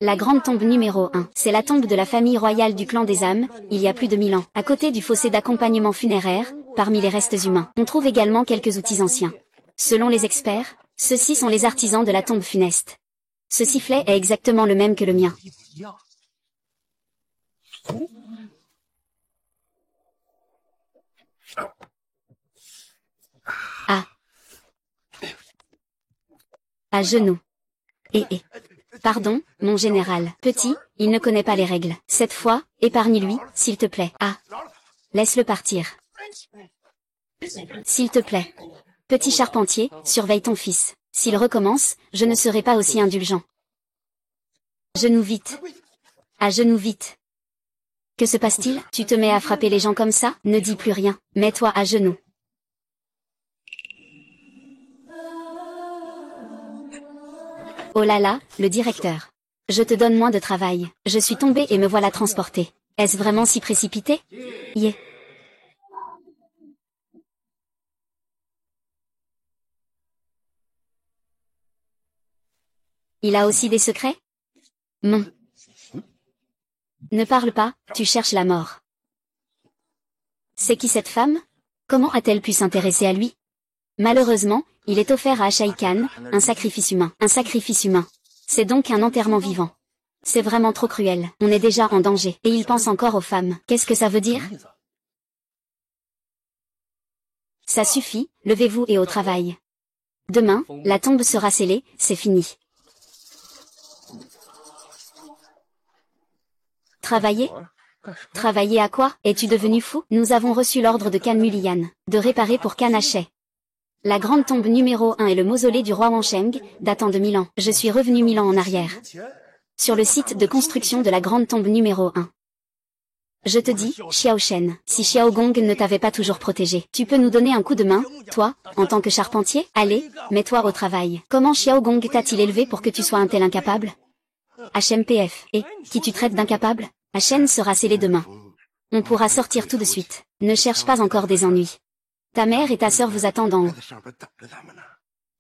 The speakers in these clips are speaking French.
La grande tombe numéro 1. C'est la tombe de la famille royale du clan des âmes, il y a plus de 1000 ans. À côté du fossé d'accompagnement funéraire, parmi les restes humains, on trouve également quelques outils anciens. Selon les experts, ceux-ci sont les artisans de la tombe funeste. Ce sifflet est exactement le même que le mien. Ah. À genoux. Pardon, mon général. Petit, il ne connaît pas les règles. Cette fois, épargne-lui, s'il te plaît. Ah. Laisse-le partir. S'il te plaît. Petit charpentier, surveille ton fils. S'il recommence, je ne serai pas aussi indulgent. Genoux vite. À genoux vite. Que se passe-t-il? Tu te mets à frapper les gens comme ça? Ne dis plus rien. Mets-toi à genoux. Oh là là, le directeur. Je te donne moins de travail. Je suis tombé et me voilà transporté. Est-ce vraiment si précipité? Yeah. Il a aussi des secrets? Non. Ne parle pas, tu cherches la mort. C'est qui cette femme? Comment a-t-elle pu s'intéresser à lui? Malheureusement, il est offert à Ashai Khan, un sacrifice humain. Un sacrifice humain. C'est donc un enterrement vivant. C'est vraiment trop cruel. On est déjà en danger. Et il pense encore aux femmes. Qu'est-ce que ça veut dire? Ça suffit, levez-vous et au travail. Demain, la tombe sera scellée, c'est fini. Travailler? Travailler à quoi? Es-tu devenu fou? Nous avons reçu l'ordre de Khan Mulian, de réparer pour Khan Ashai. La grande tombe numéro 1 est le mausolée du roi Wansheng, datant de 1000 ans. Je suis revenu 1000 ans en arrière. Sur le site de construction de la grande tombe numéro 1. Je te dis, Xiao Shen, si Xiao Gong ne t'avait pas toujours protégé, tu peux nous donner un coup de main, toi, en tant que charpentier? Allez, mets-toi au travail. Comment Xiao Gong t'a-t-il élevé pour que tu sois un tel incapable? HMPF. Et, qui tu traites d'incapable? Shen sera scellé demain. On pourra sortir tout de suite. Ne cherche pas encore des ennuis. Ta mère et ta sœur vous attendent en haut.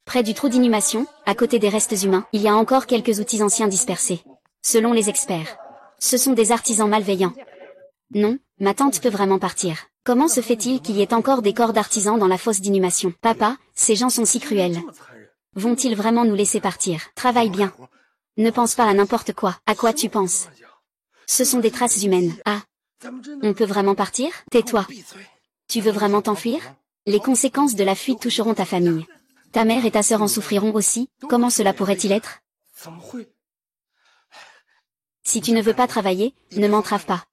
Près du trou d'inhumation, à côté des restes humains, il y a encore quelques outils anciens dispersés. Selon les experts, ce sont des artisans malveillants. Non, ma tante peut vraiment partir. Comment se fait-il qu'il y ait encore des corps d'artisans dans la fosse d'inhumation? Papa, ces gens sont si cruels. Vont-ils vraiment nous laisser partir? Travaille bien. Ne pense pas à n'importe quoi. À quoi tu penses? Ce sont des traces humaines. Ah. On peut vraiment partir? Tais-toi. Tu veux vraiment t'enfuir? Les conséquences de la fuite toucheront ta famille. Ta mère et ta sœur en souffriront aussi. Comment cela pourrait-il être? Si tu ne veux pas travailler, ne m'entrave pas.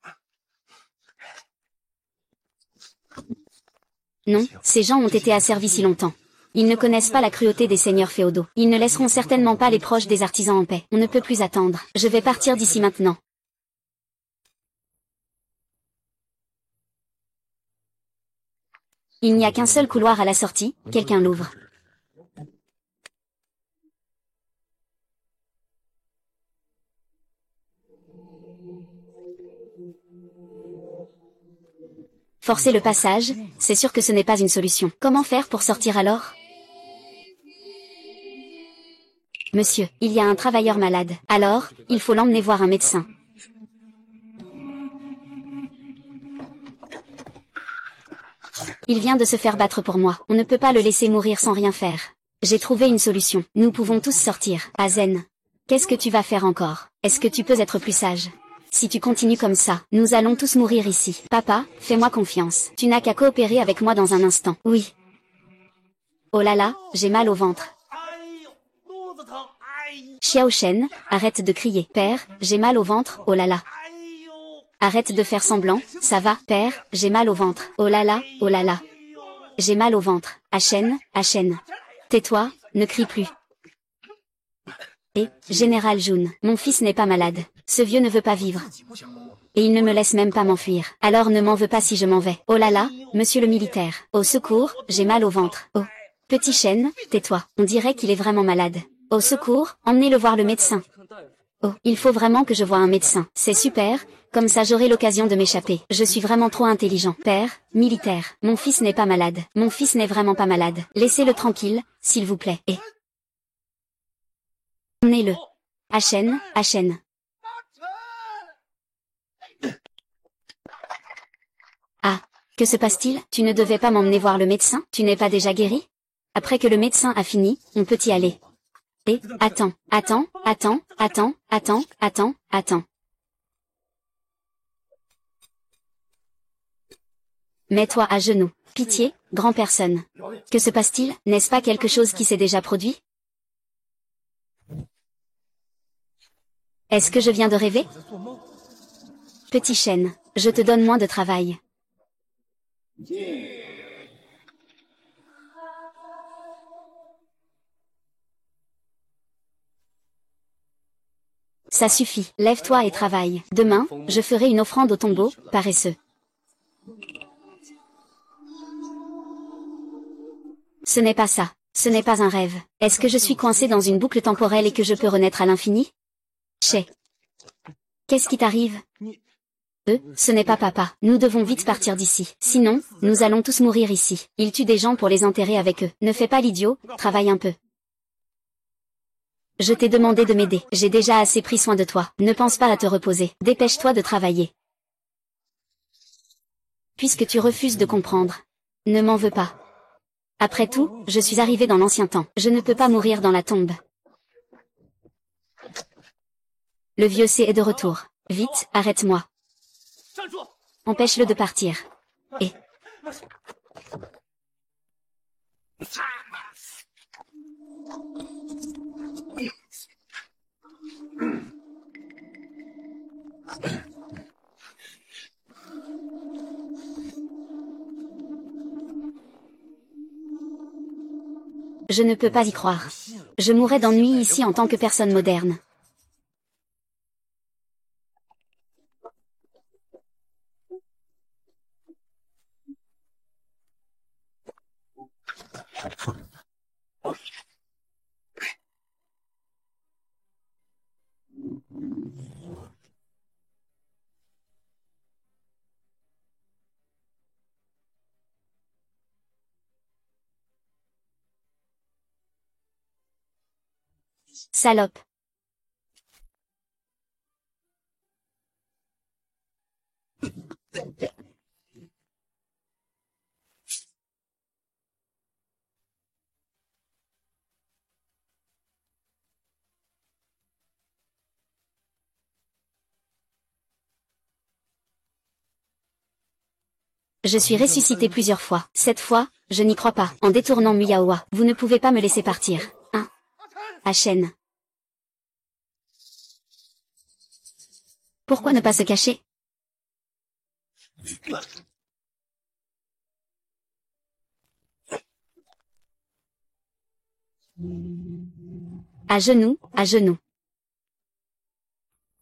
Non, ces gens ont été asservis si longtemps. Ils ne connaissent pas la cruauté des seigneurs féodaux. Ils ne laisseront certainement pas les proches des artisans en paix. On ne peut plus attendre. Je vais partir d'ici maintenant. Il n'y a qu'un seul couloir à la sortie, quelqu'un l'ouvre. Forcer le passage, c'est sûr que ce n'est pas une solution. Comment faire pour sortir alors? Monsieur, il y a un travailleur malade. Alors, il faut l'emmener voir un médecin. Il vient de se faire battre pour moi. On ne peut pas le laisser mourir sans rien faire. J'ai trouvé une solution. Nous pouvons tous sortir. Azen. Qu'est-ce que tu vas faire encore? Est-ce que tu peux être plus sage? Si tu continues comme ça, nous allons tous mourir ici. Papa, fais-moi confiance. Tu n'as qu'à coopérer avec moi dans un instant. Oui. Oh là là, j'ai mal au ventre. Xiao Shen, arrête de crier. Père, j'ai mal au ventre, oh là là. Arrête de faire semblant, ça va, père, j'ai mal au ventre. Oh là là, oh là là. J'ai mal au ventre. Shen. Tais-toi, ne crie plus. Et, Général Jun, mon fils n'est pas malade. Ce vieux ne veut pas vivre. Et il ne me laisse même pas m'enfuir. Alors ne m'en veux pas si je m'en vais. Oh là là, monsieur le militaire. Au secours, j'ai mal au ventre. Oh. Petit Shen, tais-toi. On dirait qu'il est vraiment malade. Au secours, emmenez-le voir le médecin. Oh, il faut vraiment que je voie un médecin. C'est super, comme ça j'aurai l'occasion de m'échapper. Je suis vraiment trop intelligent. Père, militaire, mon fils n'est pas malade. Mon fils n'est vraiment pas malade. Laissez-le tranquille, s'il vous plaît. Et emmenez-le. Shen. Que se passe-t-il? Tu ne devais pas m'emmener voir le médecin? Tu n'es pas déjà guéri? Après que le médecin a fini, on peut y aller. Et, attends. Mets-toi à genoux. Pitié, grand personne. Que se passe-t-il? N'est-ce pas quelque chose qui s'est déjà produit? Est-ce que je viens de rêver? Petit chêne, je te donne moins de travail. Ça suffit, lève-toi et travaille. Demain, je ferai une offrande au tombeau, paresseux. Ce n'est pas ça. Ce n'est pas un rêve. Est-ce que je suis coincé dans une boucle temporelle et que je peux renaître à l'infini? Chais. Qu'est-ce qui t'arrive? Ce n'est pas papa. Nous devons vite partir d'ici. Sinon, nous allons tous mourir ici. Ils tuent des gens pour les enterrer avec eux. Ne fais pas l'idiot, travaille un peu. Je t'ai demandé de m'aider. J'ai déjà assez pris soin de toi. Ne pense pas à te reposer. Dépêche-toi de travailler. Puisque tu refuses de comprendre. Ne m'en veux pas. Après tout, je suis arrivé dans l'ancien temps. Je ne peux pas mourir dans la tombe. Le vieux C est de retour. Vite, arrête-moi. Empêche-le de partir. Et... Je ne peux pas y croire. Je mourrais d'ennui ici en tant que personne moderne. Salope. Je suis ressuscité plusieurs fois. Cette fois, je n'y crois pas. En détournant Muyaowa, vous ne pouvez pas me laisser partir. Hein? Hachen. Pourquoi ne pas se cacher? À genoux, à genoux.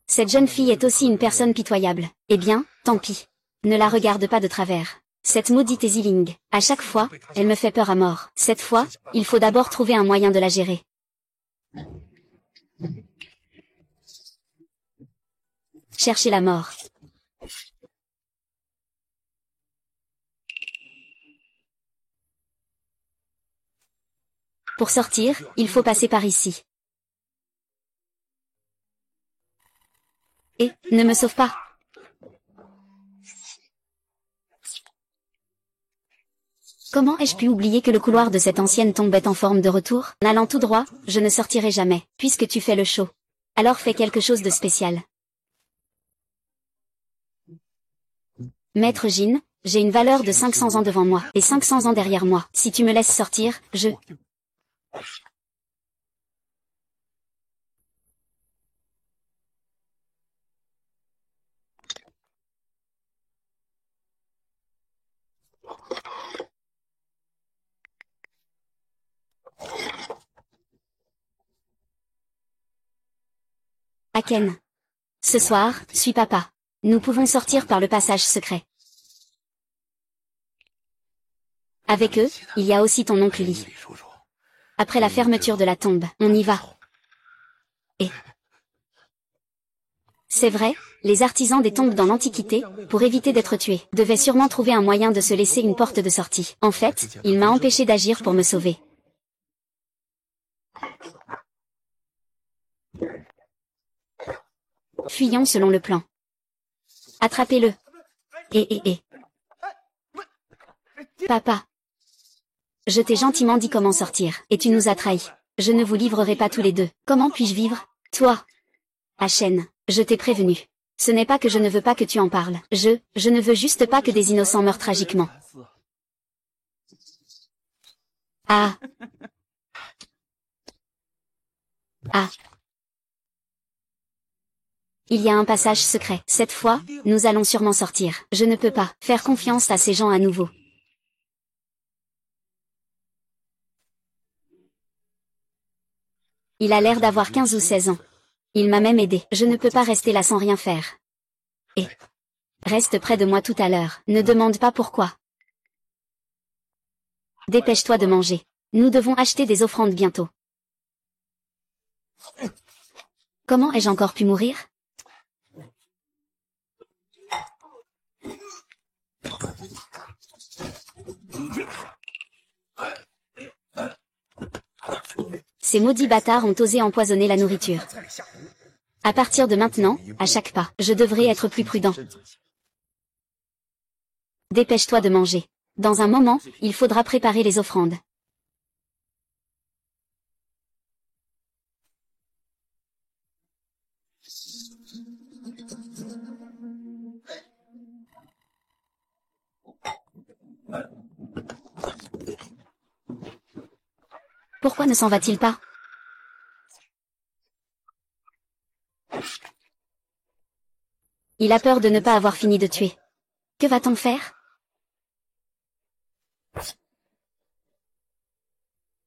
Cette jeune fille est aussi une personne pitoyable. Eh bien, tant pis. Ne la regarde pas de travers. Cette maudite Eziling, à chaque fois, elle me fait peur à mort. Cette fois, il faut d'abord trouver un moyen de la gérer. Chercher la mort. Pour sortir, il faut passer par ici. Et, ne me sauve pas. Comment ai-je pu oublier que le couloir de cette ancienne tombe est en forme de retour? En allant tout droit, je ne sortirai jamais, puisque tu fais le show. Alors fais quelque chose de spécial. Maître Jin, j'ai une valeur de 500 ans devant moi, et 500 ans derrière moi. Si tu me laisses sortir, je... Aken. Ce soir, suis papa. Nous pouvons sortir par le passage secret. Avec eux, il y a aussi ton oncle Lee. Après la fermeture de la tombe, on y va. Et... C'est vrai, les artisans des tombes dans l'Antiquité, pour éviter d'être tués, devaient sûrement trouver un moyen de se laisser une porte de sortie. En fait, il m'a empêché d'agir pour me sauver. Fuyons selon le plan. Attrapez-le. Et. Papa. Je t'ai gentiment dit comment sortir, et tu nous as trahis. Je ne vous livrerai pas tous les deux. Comment puis-je vivre? Toi. Achen, je t'ai prévenu. Ce n'est pas que je ne veux pas que tu en parles. Je ne veux juste pas que des innocents meurent tragiquement. Ah. Ah. Il y a un passage secret. Cette fois, nous allons sûrement sortir. Je ne peux pas faire confiance à ces gens à nouveau. Il a l'air d'avoir 15 ou 16 ans. Il m'a même aidé. Je ne peux pas rester là sans rien faire. Et reste près de moi tout à l'heure. Ne demande pas pourquoi. Dépêche-toi de manger. Nous devons acheter des offrandes bientôt. Comment ai-je encore pu mourir? Ces maudits bâtards ont osé empoisonner la nourriture. À partir de maintenant, à chaque pas, je devrais être plus prudent. Dépêche-toi de manger. Dans un moment, il faudra préparer les offrandes. Pourquoi ne s'en va-t-il pas? Il a peur de ne pas avoir fini de tuer. Que va-t-on faire?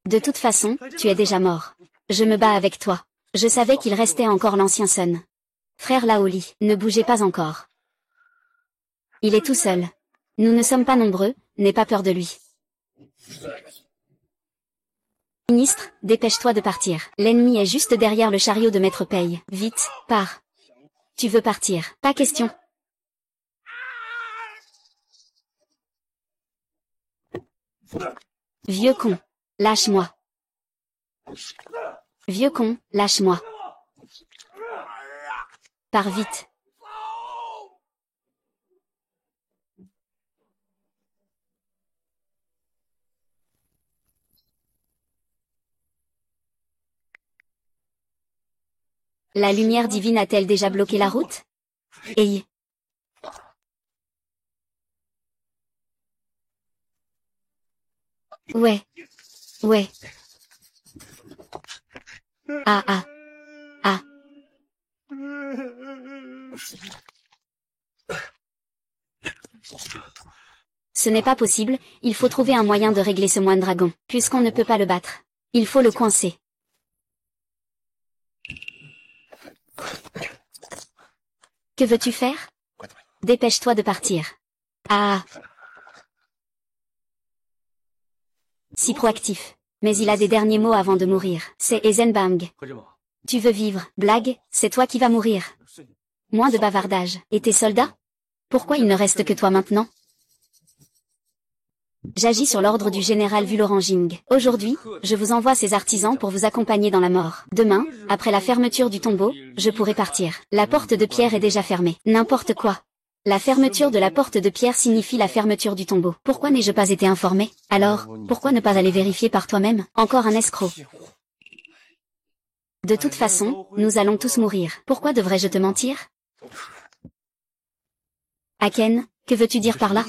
De toute façon, tu es déjà mort. Je me bats avec toi. Je savais qu'il restait encore l'ancien Sun. Frère Laoli, ne bougez pas encore. Il est tout seul. Nous ne sommes pas nombreux, n'aie pas peur de lui. Ministre, dépêche-toi de partir. L'ennemi est juste derrière le chariot de Maître Paye. Vite, pars. Tu veux partir, pas question. Vieux con, lâche-moi. Vieux con, lâche-moi. Pars vite. La lumière divine a-t-elle déjà bloqué la route? Hey. Ouais. Ouais. Ah ah. Ah. Ce n'est pas possible, il faut trouver un moyen de régler ce moine dragon. Puisqu'on ne peut pas le battre, il faut le coincer. Que veux-tu faire? Dépêche-toi de partir. Ah. Si proactif. Mais il a des derniers mots avant de mourir. C'est Eisenbang. Tu veux vivre, blague, c'est toi qui vas mourir. Moins de bavardage. Et tes soldats? Pourquoi il ne reste que toi maintenant? J'agis sur l'ordre du général Vuloranging. Aujourd'hui, je vous envoie ces artisans pour vous accompagner dans la mort. Demain, après la fermeture du tombeau, je pourrai partir. La porte de pierre est déjà fermée. N'importe quoi. La fermeture de la porte de pierre signifie la fermeture du tombeau. Pourquoi n'ai-je pas été informé? Alors, pourquoi ne pas aller vérifier par toi-même? Encore un escroc. De toute façon, nous allons tous mourir. Pourquoi devrais-je te mentir? Aken, que veux-tu dire par là?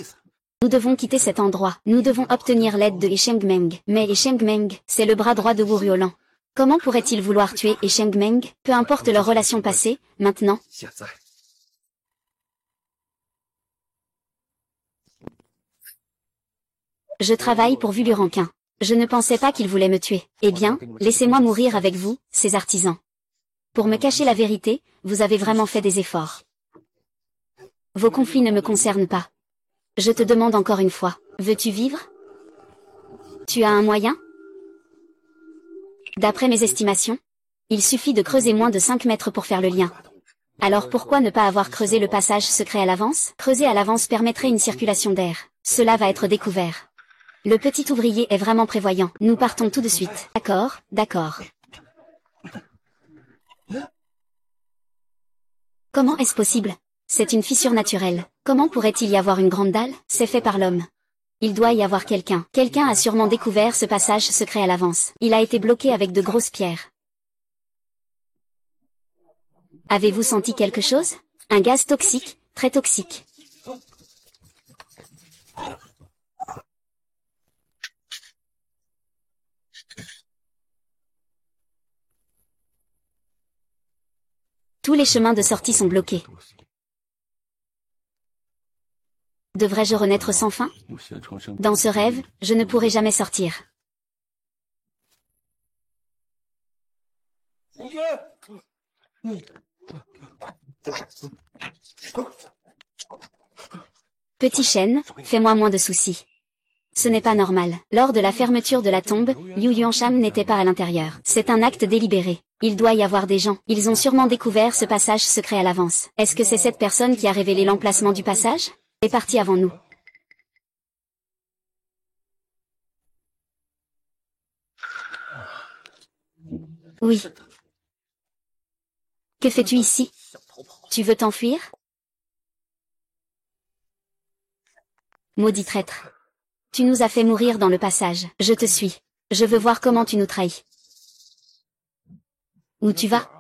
Nous devons quitter cet endroit. Nous devons obtenir l'aide de Shengmeng. Mais Shengmeng, c'est le bras droit de Wu Riolan. Comment pourrait-il vouloir tuer Shengmeng? Peu importe leur relation passée, maintenant. Je travaille pour Vuluranquin. Je ne pensais pas qu'il voulait me tuer. Eh bien, laissez-moi mourir avec vous, ces artisans. Pour me cacher la vérité, vous avez vraiment fait des efforts. Vos conflits ne me concernent pas. Je te demande encore une fois, veux-tu vivre? Tu as un moyen? D'après mes estimations, il suffit de creuser moins de 5 mètres pour faire le lien. Alors pourquoi ne pas avoir creusé le passage secret à l'avance? Creuser à l'avance permettrait une circulation d'air. Cela va être découvert. Le petit ouvrier est vraiment prévoyant. Nous partons tout de suite. D'accord, d'accord. Comment est-ce possible? C'est une fissure naturelle. Comment pourrait-il y avoir une grande dalle? C'est fait par l'homme. Il doit y avoir quelqu'un. Quelqu'un a sûrement découvert ce passage secret à l'avance. Il a été bloqué avec de grosses pierres. Avez-vous senti quelque chose? Un gaz toxique, très toxique. Tous les chemins de sortie sont bloqués. Devrais-je renaître sans fin? Dans ce rêve, je ne pourrai jamais sortir. Petit chêne, fais-moi moins de soucis. Ce n'est pas normal. Lors de la fermeture de la tombe, Liu Yuansham n'était pas à l'intérieur. C'est un acte délibéré. Il doit y avoir des gens. Ils ont sûrement découvert ce passage secret à l'avance. Est-ce que c'est cette personne qui a révélé l'emplacement du passage? Est parti avant nous. Oui. Que fais-tu ici? Tu veux t'enfuir? Maudit traître. Tu nous as fait mourir dans le passage. Je te suis. Je veux voir comment tu nous trahis. Où tu vas?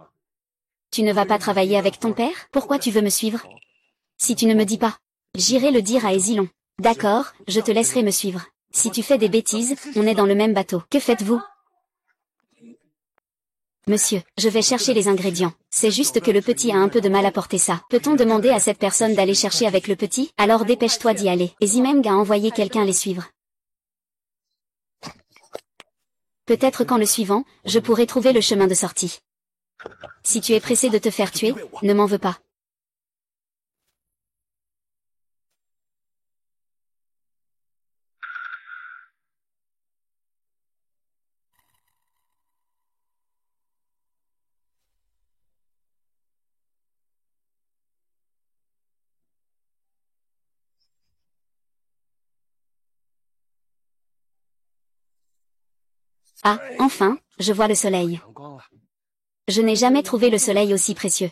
Tu ne vas pas travailler avec ton père? Pourquoi tu veux me suivre? Si tu ne me dis pas, j'irai le dire à Hésilon. D'accord, je te laisserai me suivre. Si tu fais des bêtises, on est dans le même bateau. Que faites-vous? Monsieur, je vais chercher les ingrédients. C'est juste que le petit a un peu de mal à porter ça. Peut-on demander à cette personne d'aller chercher avec le petit? Alors dépêche-toi d'y aller. Et Zimeng a envoyé quelqu'un les suivre. Peut-être qu'en le suivant, je pourrai trouver le chemin de sortie. Si tu es pressé de te faire tuer, ne m'en veux pas. Ah, enfin, je vois le soleil. Je n'ai jamais trouvé le soleil aussi précieux.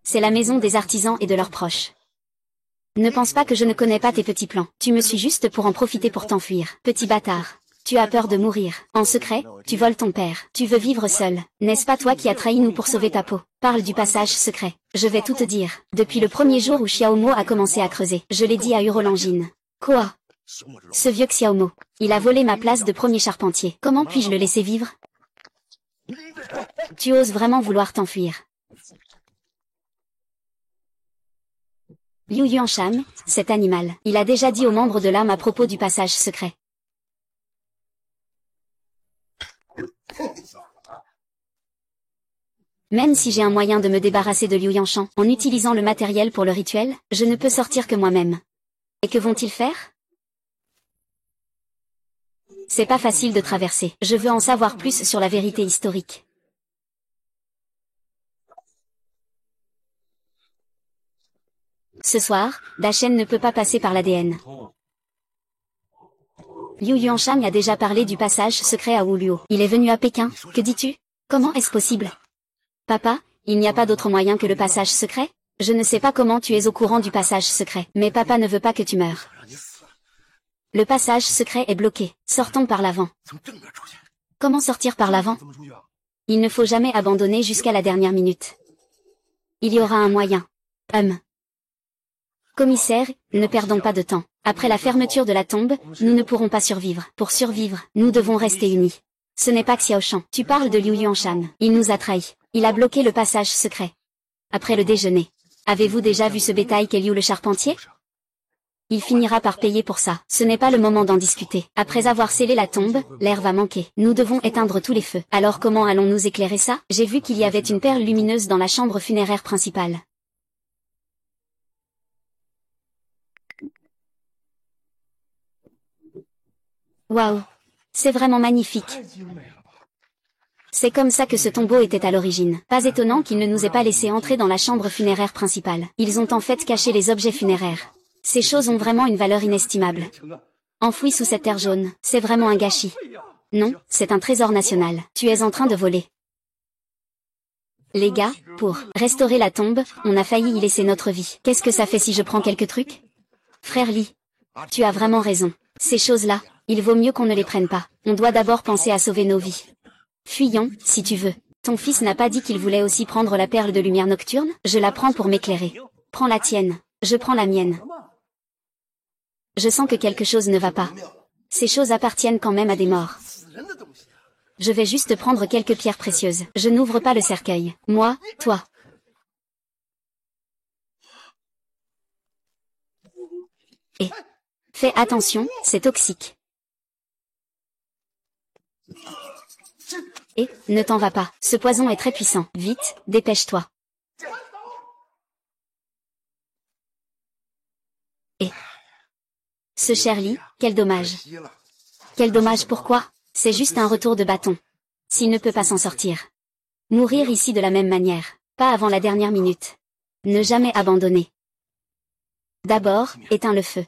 C'est la maison des artisans et de leurs proches. Ne pense pas que je ne connais pas tes petits plans. Tu me suis juste pour en profiter pour t'enfuir. Petit bâtard. Tu as peur de mourir. En secret, tu voles ton père. Tu veux vivre seul. N'est-ce pas toi qui as trahi nous pour sauver ta peau? Parle du passage secret. Je vais tout te dire. Depuis le premier jour où Xiaomo a commencé à creuser, je l'ai dit à Hurolangine. Quoi? Ce vieux Xiaomo. Il a volé ma place de premier charpentier. Comment puis-je le laisser vivre? Tu oses vraiment vouloir t'enfuir. Liu Yuansham, cet animal. Il a déjà dit aux membres de l'âme à propos du passage secret. Même si j'ai un moyen de me débarrasser de Liu Yuanshan en utilisant le matériel pour le rituel, je ne peux sortir que moi-même. Et que vont-ils faire? C'est pas facile de traverser. Je veux en savoir plus sur la vérité historique. Ce soir, Dachen ne peut pas passer par l'ADN. Liu Yuanshang a déjà parlé du passage secret à Wuliu. Il est venu à Pékin, que dis-tu? Comment est-ce possible? Papa, il n'y a pas d'autre moyen que le passage secret? Je ne sais pas comment tu es au courant du passage secret, mais papa ne veut pas que tu meures. Le passage secret est bloqué. Sortons par l'avant. Comment sortir par l'avant? Il ne faut jamais abandonner jusqu'à la dernière minute. Il y aura un moyen. Commissaire, ne perdons pas de temps. Après la fermeture de la tombe, nous ne pourrons pas survivre. Pour survivre, nous devons rester unis. Ce n'est pas Xiaoshan. Tu parles de Liu Yuanshan. Il nous a trahis. Il a bloqué le passage secret. Après le déjeuner. Avez-vous déjà vu ce bétail qu'est Liu le charpentier? Il finira par payer pour ça. Ce n'est pas le moment d'en discuter. Après avoir scellé la tombe, l'air va manquer. Nous devons éteindre tous les feux. Alors comment allons-nous éclairer ça? J'ai vu qu'il y avait une perle lumineuse dans la chambre funéraire principale. Waouh! C'est vraiment magnifique. C'est comme ça que ce tombeau était à l'origine. Pas étonnant qu'ils ne nous aient pas laissé entrer dans la chambre funéraire principale. Ils ont en fait caché les objets funéraires. Ces choses ont vraiment une valeur inestimable. Enfouis sous cette terre jaune, c'est vraiment un gâchis. Non, c'est un trésor national. Tu es en train de voler. Les gars, pour restaurer la tombe, on a failli y laisser notre vie. Qu'est-ce que ça fait si je prends quelques trucs? Frère Lee, tu as vraiment raison. Ces choses-là, il vaut mieux qu'on ne les prenne pas. On doit d'abord penser à sauver nos vies. Fuyons, si tu veux. Ton fils n'a pas dit qu'il voulait aussi prendre la perle de lumière nocturne? Je la prends pour m'éclairer. Prends la tienne. Je prends la mienne. Je sens que quelque chose ne va pas. Ces choses appartiennent quand même à des morts. Je vais juste prendre quelques pierres précieuses. Je n'ouvre pas le cercueil. Moi, toi. Et fais attention, c'est toxique. Et ne t'en va pas. Ce poison est très puissant. Vite, dépêche-toi. Et ce Shirley, quel dommage. Quel dommage, pourquoi? C'est juste un retour de bâton. S'il ne peut pas s'en sortir. Mourir ici de la même manière. Pas avant la dernière minute. Ne jamais abandonner. D'abord, éteins le feu.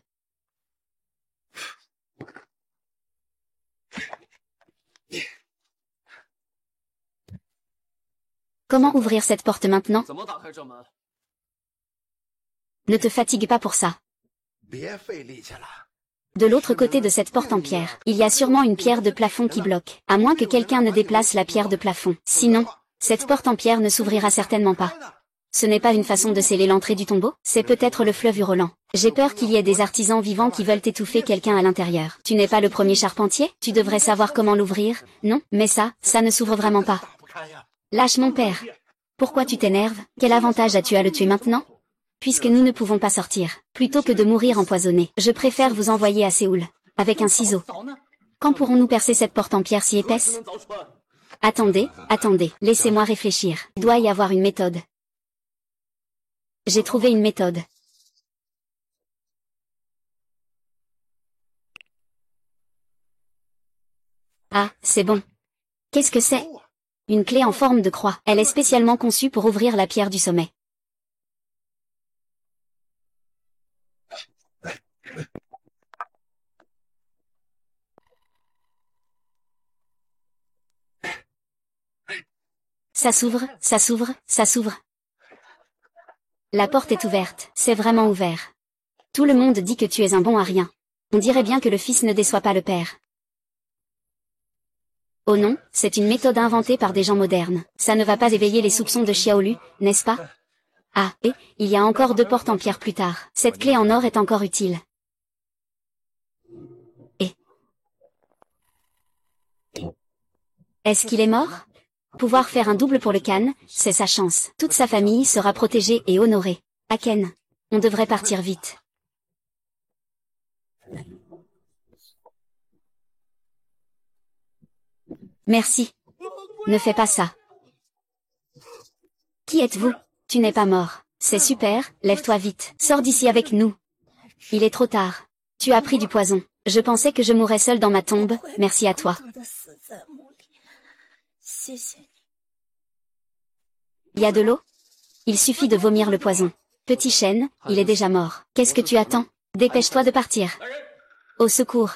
Comment ouvrir cette porte maintenant? Ne te fatigue pas pour ça. De l'autre côté de cette porte en pierre, il y a sûrement une pierre de plafond qui bloque, à moins que quelqu'un ne déplace la pierre de plafond. Sinon, cette porte en pierre ne s'ouvrira certainement pas. Ce n'est pas une façon de sceller l'entrée du tombeau, c'est peut-être le fleuve hurlant. J'ai peur qu'il y ait des artisans vivants qui veulent étouffer quelqu'un à l'intérieur. Tu n'es pas le premier charpentier? Tu devrais savoir comment l'ouvrir, non? Mais ça ne s'ouvre vraiment pas. Lâche mon père. Pourquoi tu t'énerves? Quel avantage as-tu à le tuer maintenant? Puisque nous ne pouvons pas sortir, plutôt que de mourir empoisonnés, je préfère vous envoyer à Séoul, avec un ciseau. Quand pourrons-nous percer cette porte en pierre si épaisse? Attendez, laissez-moi réfléchir. Il doit y avoir une méthode. J'ai trouvé une méthode. Ah, c'est bon. Qu'est-ce que c'est? Une clé en forme de croix. Elle est spécialement conçue pour ouvrir la pierre du sommet. Ça s'ouvre, ça s'ouvre, ça s'ouvre. La porte est ouverte, c'est vraiment ouvert. Tout le monde dit que tu es un bon à rien. On dirait bien que le fils ne déçoit pas le père. Oh non, c'est une méthode inventée par des gens modernes. Ça ne va pas éveiller les soupçons de Xiaolu, n'est-ce pas? Ah, et, il y a encore 2 portes en pierre plus tard. Cette clé en or est encore utile. Et est-ce qu'il est mort? Pouvoir faire un double pour le Khan, c'est sa chance. Toute sa famille sera protégée et honorée. Aken, on devrait partir vite. Merci. Ne fais pas ça. Qui êtes-vous? Tu n'es pas mort. C'est super, lève-toi vite. Sors d'ici avec nous. Il est trop tard. Tu as pris du poison. Je pensais que je mourrais seule dans ma tombe, merci à toi. Il y a de l'eau? Il suffit de vomir le poison. Petit chêne, il est déjà mort. Qu'est-ce que tu attends? Dépêche-toi de partir. Au secours.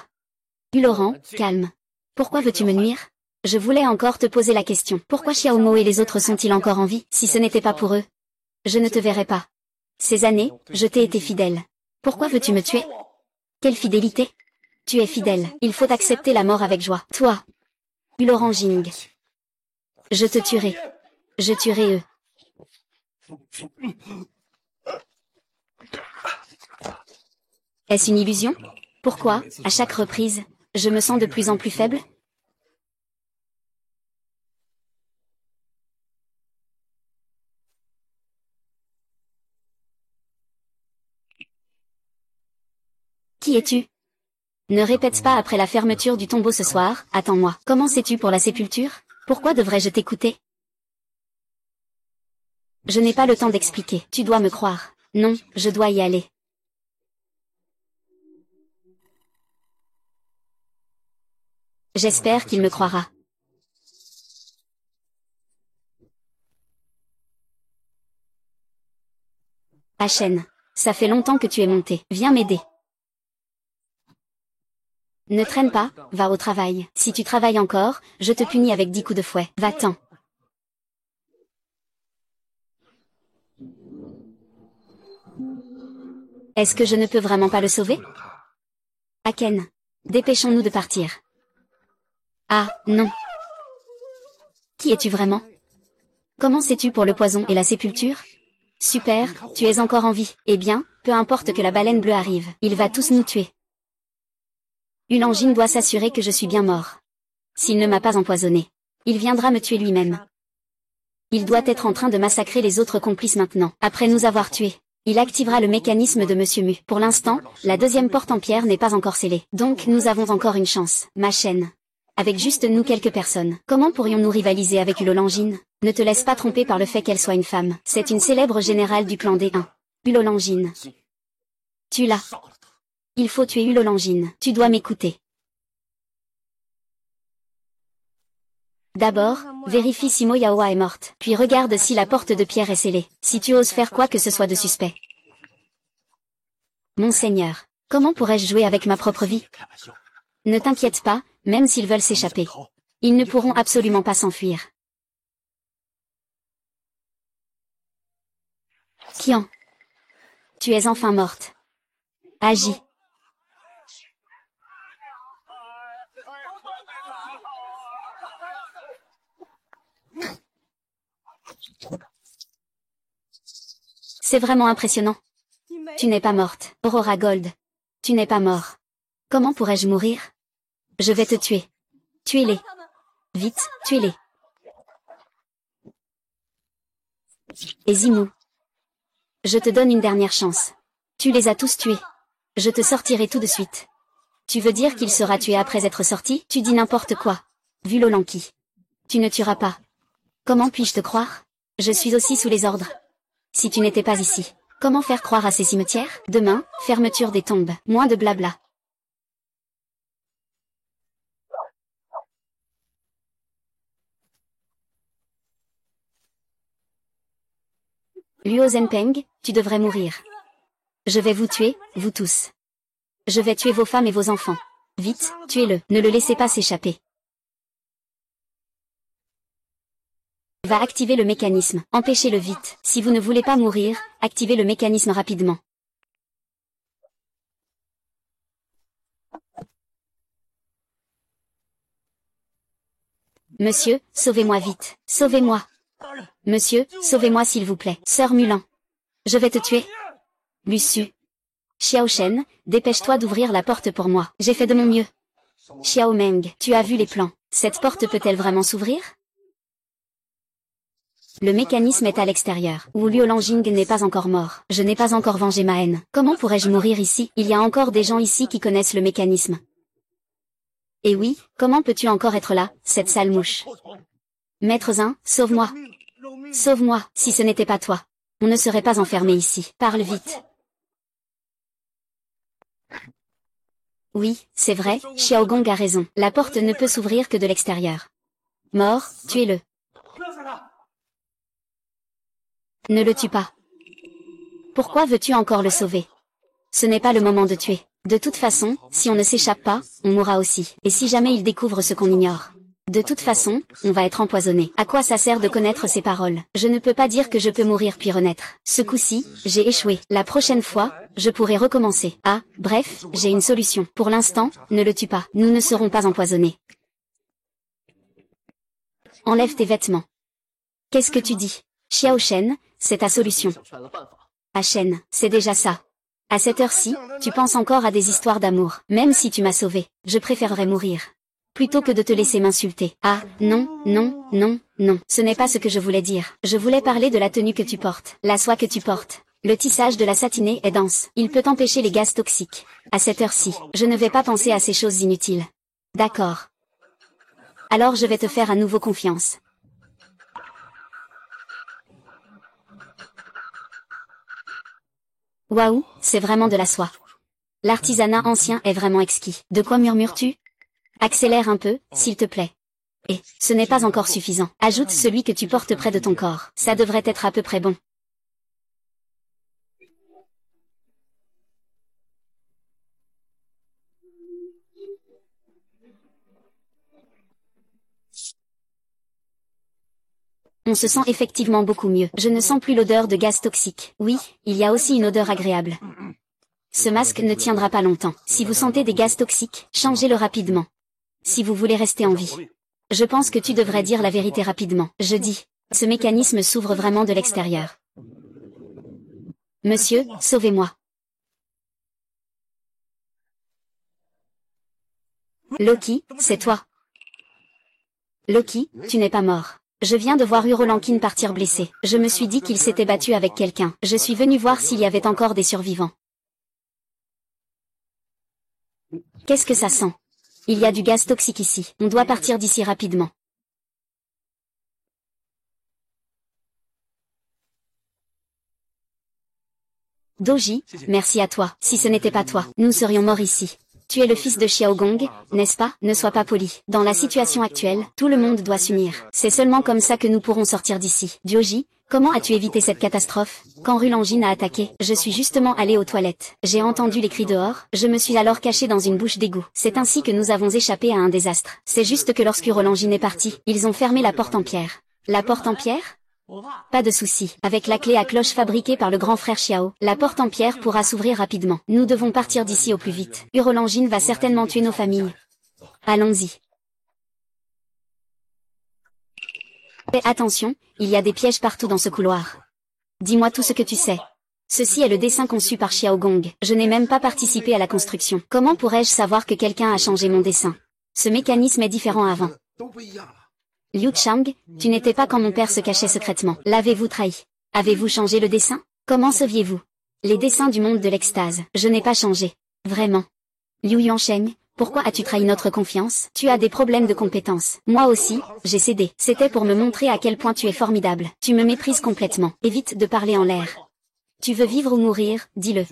Laurent, calme. Pourquoi veux-tu me nuire? Je voulais encore te poser la question. Pourquoi Xiaomo et les autres sont-ils encore en vie? Si ce n'était pas pour eux, je ne te verrais pas. Ces années, je t'ai été fidèle. Pourquoi veux-tu me tuer? Quelle fidélité? Tu es fidèle. Il faut accepter la mort avec joie. Toi, Laurent Jing. Je te tuerai. Je tuerai eux. Est-ce une illusion? Pourquoi, à chaque reprise, je me sens de plus en plus faible? Qui es-tu? Ne répète pas après la fermeture du tombeau ce soir, attends-moi. Comment sais-tu pour la sépulture? Pourquoi devrais-je t'écouter? Je n'ai pas le temps d'expliquer. Tu dois me croire. Non, je dois y aller. J'espère qu'il me croira. Achen, ça fait longtemps que tu es monté. Viens m'aider. Ne traîne pas, va au travail. Si tu travailles encore, je te punis avec 10 coups de fouet. Va-t'en. Est-ce que je ne peux vraiment pas le sauver? Aken. Dépêchons-nous de partir. Ah, non. Qui es-tu vraiment? Comment sais-tu pour le poison et la sépulture? Super, tu es encore en vie. Eh bien, peu importe que la baleine bleue arrive, il va tous nous tuer. Ulangine doit s'assurer que je suis bien mort. S'il ne m'a pas empoisonné, il viendra me tuer lui-même. Il doit être en train de massacrer les autres complices maintenant. Après nous avoir tués, il activera le mécanisme de Monsieur Mu. Pour l'instant, la deuxième porte en pierre n'est pas encore scellée. Donc nous avons encore une chance, ma chaîne. Avec juste nous quelques personnes. Comment pourrions-nous rivaliser avec Ulolangine? Ne te laisse pas tromper par le fait qu'elle soit une femme. C'est une célèbre générale du clan D1. Ulolangine. Tu l'as. Il faut tuer Ulolangine. Tu dois m'écouter. D'abord, vérifie si Moyaoa est morte. Puis regarde si la porte de pierre est scellée. Si tu oses faire quoi que ce soit de suspect. Monseigneur, comment pourrais-je jouer avec ma propre vie? Ne t'inquiète pas, même s'ils veulent s'échapper. Ils ne pourront absolument pas s'enfuir. Qian. Tu es enfin morte. Agis. C'est vraiment impressionnant. Tu n'es pas morte, Aurora Gold. Tu n'es pas mort. Comment pourrais-je mourir? Je vais te tuer. Tuez-les. Vite, tuez-les. Et Zimou. Je te donne une dernière chance. Tu les as tous tués. Je te sortirai tout de suite. Tu veux dire qu'il sera tué après être sorti? Tu dis n'importe quoi. Vu Lolanki. Tu ne tueras pas. Comment puis-je te croire? Je suis aussi sous les ordres. Si tu n'étais pas ici, comment faire croire à ces cimetières? Demain, fermeture des tombes. Moins de blabla. Luo Zenpeng, tu devrais mourir. Je vais vous tuer, vous tous. Je vais tuer vos femmes et vos enfants. Vite, tuez-le, ne le laissez pas s'échapper. Va activer le mécanisme, empêchez-le vite. Si vous ne voulez pas mourir, activez le mécanisme rapidement. Monsieur, sauvez-moi vite. Sauvez-moi. Monsieur, sauvez-moi s'il vous plaît. Sœur Mulan. Je vais te tuer. Lucu. Xiao Shen, dépêche-toi d'ouvrir la porte pour moi. J'ai fait de mon mieux. Xiao Meng, tu as vu les plans. Cette porte peut-elle vraiment s'ouvrir? Le mécanisme est à l'extérieur. Wu Liulanjing n'est pas encore mort. Je n'ai pas encore vengé ma haine. Comment pourrais-je mourir ici? Il y a encore des gens ici qui connaissent le mécanisme. Et oui, comment peux-tu encore être là, cette sale mouche? Maître Zin, sauve-moi. Sauve-moi, si ce n'était pas toi. On ne serait pas enfermé ici. Parle vite. Oui, c'est vrai, Xiao Gong a raison. La porte ne peut s'ouvrir que de l'extérieur. Mort, tuez-le. Ne le tue pas. Pourquoi veux-tu encore le sauver? Ce n'est pas le moment de tuer. De toute façon, si on ne s'échappe pas, on mourra aussi. Et si jamais il découvre ce qu'on ignore? De toute façon, on va être empoisonné. À quoi ça sert de connaître ces paroles? Je ne peux pas dire que je peux mourir puis renaître. Ce coup-ci, j'ai échoué. La prochaine fois, je pourrai recommencer. Ah, bref, j'ai une solution. Pour l'instant, ne le tue pas. Nous ne serons pas empoisonnés. Enlève tes vêtements. Qu'est-ce que tu dis? Xiao Shen, c'est ta solution. Ah Shen, c'est déjà ça. À cette heure-ci, tu penses encore à des histoires d'amour. Même si tu m'as sauvé, je préférerais mourir. Plutôt que de te laisser m'insulter. Ah, non, non, non, non. Ce n'est pas ce que je voulais dire. Je voulais parler de la tenue que tu portes. La soie que tu portes. Le tissage de la satinée est dense. Il peut empêcher les gaz toxiques. À cette heure-ci, je ne vais pas penser à ces choses inutiles. D'accord. Alors je vais te faire à nouveau confiance. Waouh, c'est vraiment de la soie. L'artisanat ancien est vraiment exquis. De quoi murmures-tu? Accélère un peu, s'il te plaît. Et, ce n'est pas encore suffisant. Ajoute celui que tu portes près de ton corps. Ça devrait être à peu près bon. On se sent effectivement beaucoup mieux. Je ne sens plus l'odeur de gaz toxique. Oui, il y a aussi une odeur agréable. Ce masque ne tiendra pas longtemps. Si vous sentez des gaz toxiques, changez-le rapidement. Si vous voulez rester en vie. Je pense que tu devrais dire la vérité rapidement. Je dis. Ce mécanisme s'ouvre vraiment de l'extérieur. Monsieur, sauvez-moi. Loki, c'est toi. Loki, tu n'es pas mort. Je viens de voir Urolankin partir blessé. Je me suis dit qu'il s'était battu avec quelqu'un. Je suis venu voir s'il y avait encore des survivants. Qu'est-ce que ça sent? Il y a du gaz toxique ici. On doit partir d'ici rapidement. Doji, merci à toi. Si ce n'était pas toi, nous serions morts ici. Tu es le fils de Xiao Gong, n'est-ce pas? Ne sois pas poli. Dans la situation actuelle, tout le monde doit s'unir. C'est seulement comme ça que nous pourrons sortir d'ici. Doji, comment as-tu évité cette catastrophe? Quand Rulangin a attaqué, je suis justement allé aux toilettes. J'ai entendu les cris dehors, je me suis alors caché dans une bouche d'égout. C'est ainsi que nous avons échappé à un désastre. C'est juste que lorsque Rulangin est parti, ils ont fermé la porte en pierre. La porte en pierre? Pas de souci. Avec la clé à cloche fabriquée par le grand frère Xiao, la porte en pierre pourra s'ouvrir rapidement. Nous devons partir d'ici au plus vite. Urolangine va certainement tuer nos familles. Allons-y. Fais attention, il y a des pièges partout dans ce couloir. Dis-moi tout ce que tu sais. Ceci est le dessin conçu par Xiao Gong. Je n'ai même pas participé à la construction. Comment pourrais-je savoir que quelqu'un a changé mon dessin? Ce mécanisme est différent avant. Liu Chang, tu n'étais pas quand mon père se cachait secrètement. L'avez-vous trahi? Avez-vous changé le dessin? Comment saviez-vous? Les dessins du monde de l'extase. Je n'ai pas changé. Vraiment. Liu Yuansheng, pourquoi as-tu trahi notre confiance? Tu as des problèmes de compétences. Moi aussi, j'ai cédé. C'était pour me montrer à quel point tu es formidable. Tu me méprises complètement. Évite de parler en l'air. Tu veux vivre ou mourir, dis-le.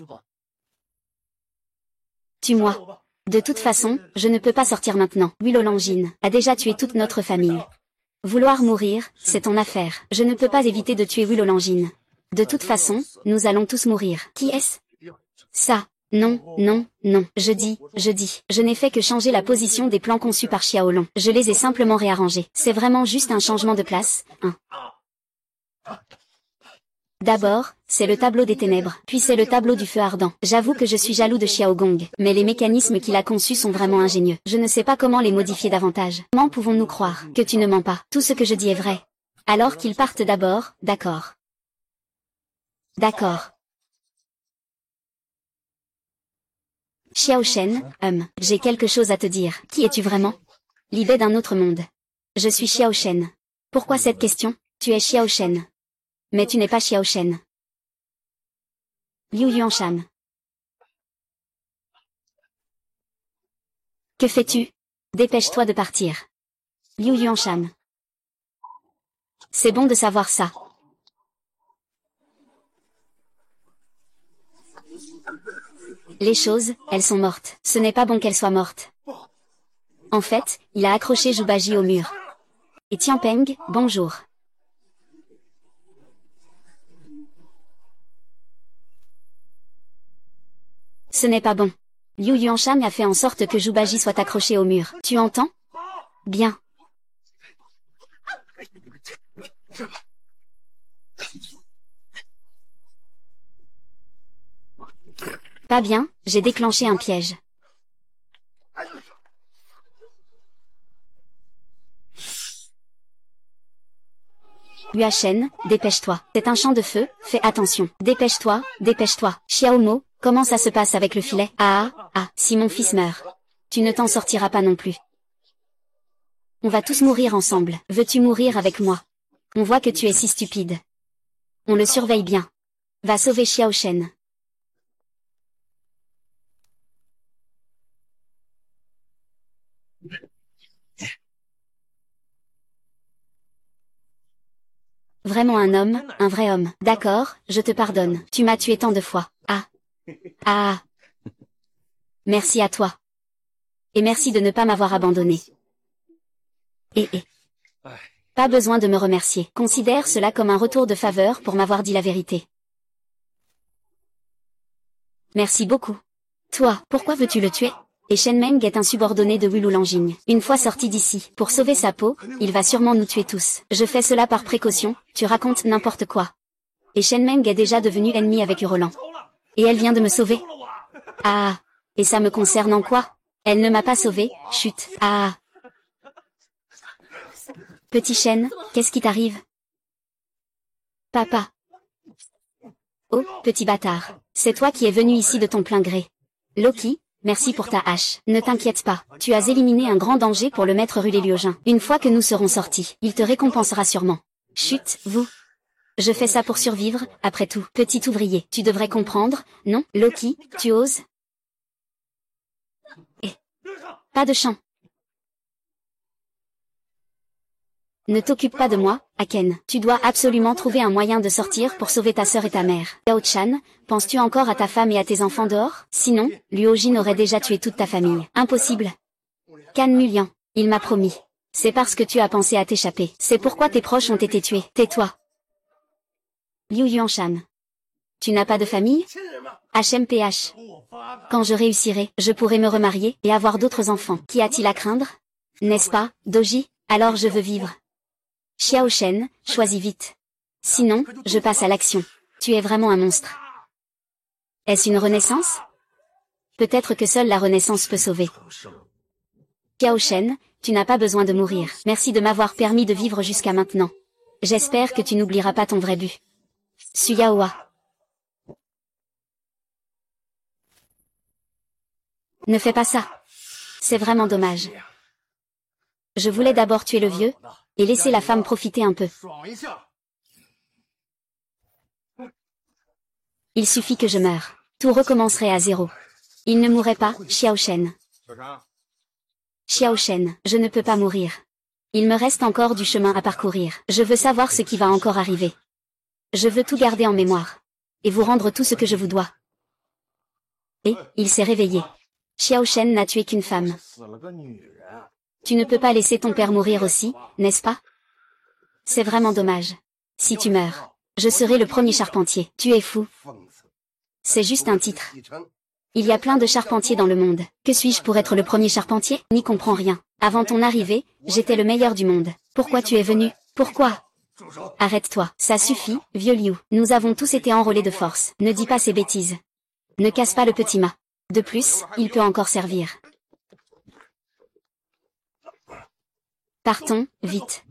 Tue-moi. De toute façon, je ne peux pas sortir maintenant. Wilolangine a déjà tué toute notre famille. Vouloir mourir, c'est ton affaire. Je ne peux pas éviter de tuer Wilolangine. De toute façon, nous allons tous mourir. Qui est-ce? Ça. Non, non, non. Je dis. Je n'ai fait que changer la position des plans conçus par Xiaolong. Je les ai simplement réarrangés. C'est vraiment juste un changement de place, hein. D'abord, c'est le tableau des ténèbres, puis c'est le tableau du feu ardent. J'avoue que je suis jaloux de Xiao Gong, mais les mécanismes qu'il a conçus sont vraiment ingénieux. Je ne sais pas comment les modifier davantage. Comment pouvons-nous croire que tu ne mens pas? Tout ce que je dis est vrai. Alors qu'ils partent d'abord, d'accord. D'accord. Xiao Shen, j'ai quelque chose à te dire. Qui es-tu vraiment? L'idée d'un autre monde. Je suis Xiao Shen. Pourquoi cette question? Tu es Xiao Shen. Mais tu n'es pas Xiao Shen. Liu Yuanshan. Que fais-tu? Dépêche-toi de partir. Liu Yuanshan. C'est bon de savoir ça. Les choses, elles sont mortes. Ce n'est pas bon qu'elles soient mortes. En fait, il a accroché Jubaji au mur. Et Tianpeng, bonjour. Ce n'est pas bon. Liu Yuanshan a fait en sorte que Jubaji soit accroché au mur. Tu entends? Bien. Pas bien, j'ai déclenché un piège. Yuashen, dépêche-toi. C'est un champ de feu, fais attention. Dépêche-toi, dépêche-toi. Xiaomo, comment ça se passe avec le filet? Si mon fils meurt. Tu ne t'en sortiras pas non plus. On va tous mourir ensemble. Veux-tu mourir avec moi? On voit que tu es si stupide. On le surveille bien. Va sauver Xiao Shen. Vraiment un homme, un vrai homme. D'accord, je te pardonne. Tu m'as tué tant de fois. Merci à toi. Et merci de ne pas m'avoir abandonné. Pas besoin de me remercier. Considère cela comme un retour de faveur pour m'avoir dit la vérité. Merci beaucoup. Toi, pourquoi veux-tu le tuer? Et Shenmeng est un subordonné de Wilulanging. Une fois sorti d'ici, pour sauver sa peau, il va sûrement nous tuer tous. Je fais cela par précaution, tu racontes n'importe quoi. Et Shenmeng est déjà devenu ennemi avec Urolan. Et elle vient de me sauver. Ah, et ça me concerne en quoi? Elle ne m'a pas sauvée, chut. Ah. Petit chêne, qu'est-ce qui t'arrive? Papa. Oh, petit bâtard. C'est toi qui es venu ici de ton plein gré. Loki, merci pour ta hache. Ne t'inquiète pas, tu as éliminé un grand danger pour le maître Ruléliogin. Une fois que nous serons sortis, il te récompensera sûrement. Chut, vous. Je fais ça pour survivre, après tout. Petit ouvrier, tu devrais comprendre, non? Loki, tu oses? Eh. Pas de chant. Ne t'occupe pas de moi, Aken. Tu dois absolument trouver un moyen de sortir pour sauver ta sœur et ta mère. Yao-chan, penses-tu encore à ta femme et à tes enfants dehors? Sinon, Luo-jin aurait déjà tué toute ta famille. Impossible. Kan Mulian, il m'a promis. C'est parce que tu as pensé à t'échapper. C'est pourquoi tes proches ont été tués. Tais-toi. Liu Yuanshan. Tu n'as pas de famille? HMPH. Quand je réussirai, je pourrai me remarier et avoir d'autres enfants. Qu'y a-t-il à craindre? N'est-ce pas, Doji? Alors je veux vivre. Xiao Shen, choisis vite. Sinon, je passe à l'action. Tu es vraiment un monstre. Est-ce une renaissance? Peut-être que seule la renaissance peut sauver. Xiao Shen, tu n'as pas besoin de mourir. Merci de m'avoir permis de vivre jusqu'à maintenant. J'espère que tu n'oublieras pas ton vrai but. Suyaoa. Ne fais pas ça. C'est vraiment dommage. Je voulais d'abord tuer le vieux, et laisser la femme profiter un peu. Il suffit que je meure. Tout recommencerait à zéro. Il ne mourrait pas, Xiao Shen. Xiao Shen, je ne peux pas mourir. Il me reste encore du chemin à parcourir. Je veux savoir ce qui va encore arriver. Je veux tout garder en mémoire. Et vous rendre tout ce que je vous dois. Et, il s'est réveillé. Xiao Shen n'a tué qu'une femme. Tu ne peux pas laisser ton père mourir aussi, n'est-ce pas? C'est vraiment dommage. Si tu meurs, je serai le premier charpentier. Tu es fou. C'est juste un titre. Il y a plein de charpentiers dans le monde. Que suis-je pour être le premier charpentier? N'y comprends rien. Avant ton arrivée, j'étais le meilleur du monde. Pourquoi tu es venu? Pourquoi? Arrête-toi. Ça suffit, vieux Liu. Nous avons tous été enrôlés de force. Ne dis pas ces bêtises. Ne casse pas le petit mât. De plus, il peut encore servir. Partons, vite.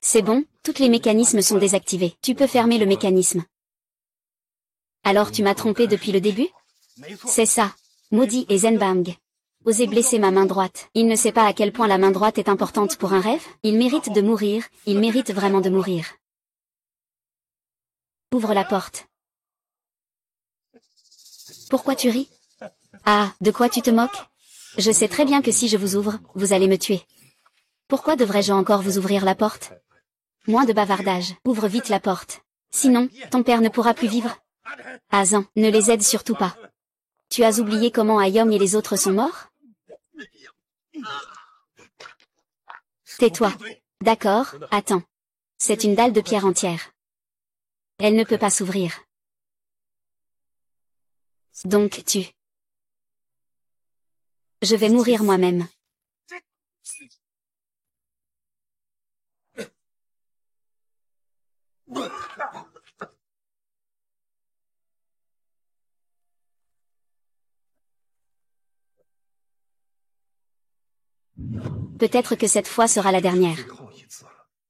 C'est bon, tous les mécanismes sont désactivés. Tu peux fermer le mécanisme. Alors tu m'as trompé depuis le début? C'est ça. Maudit et Zenbang. Osez blesser ma main droite. Il ne sait pas à quel point la main droite est importante pour un rêve. Il mérite de mourir, il mérite vraiment de mourir. Ouvre la porte. Pourquoi tu ris? Ah, de quoi tu te moques? Je sais très bien que si je vous ouvre, vous allez me tuer. Pourquoi devrais-je encore vous ouvrir la porte? Moins de bavardage. Ouvre vite la porte. Sinon, ton père ne pourra plus vivre. Azan, ne les aide surtout pas. Tu as oublié comment Ayom et les autres sont morts? Tais-toi. D'accord, attends. C'est une dalle de pierre entière. Elle ne peut pas s'ouvrir. Donc tu... Je vais mourir moi-même. Peut-être que cette fois sera la dernière.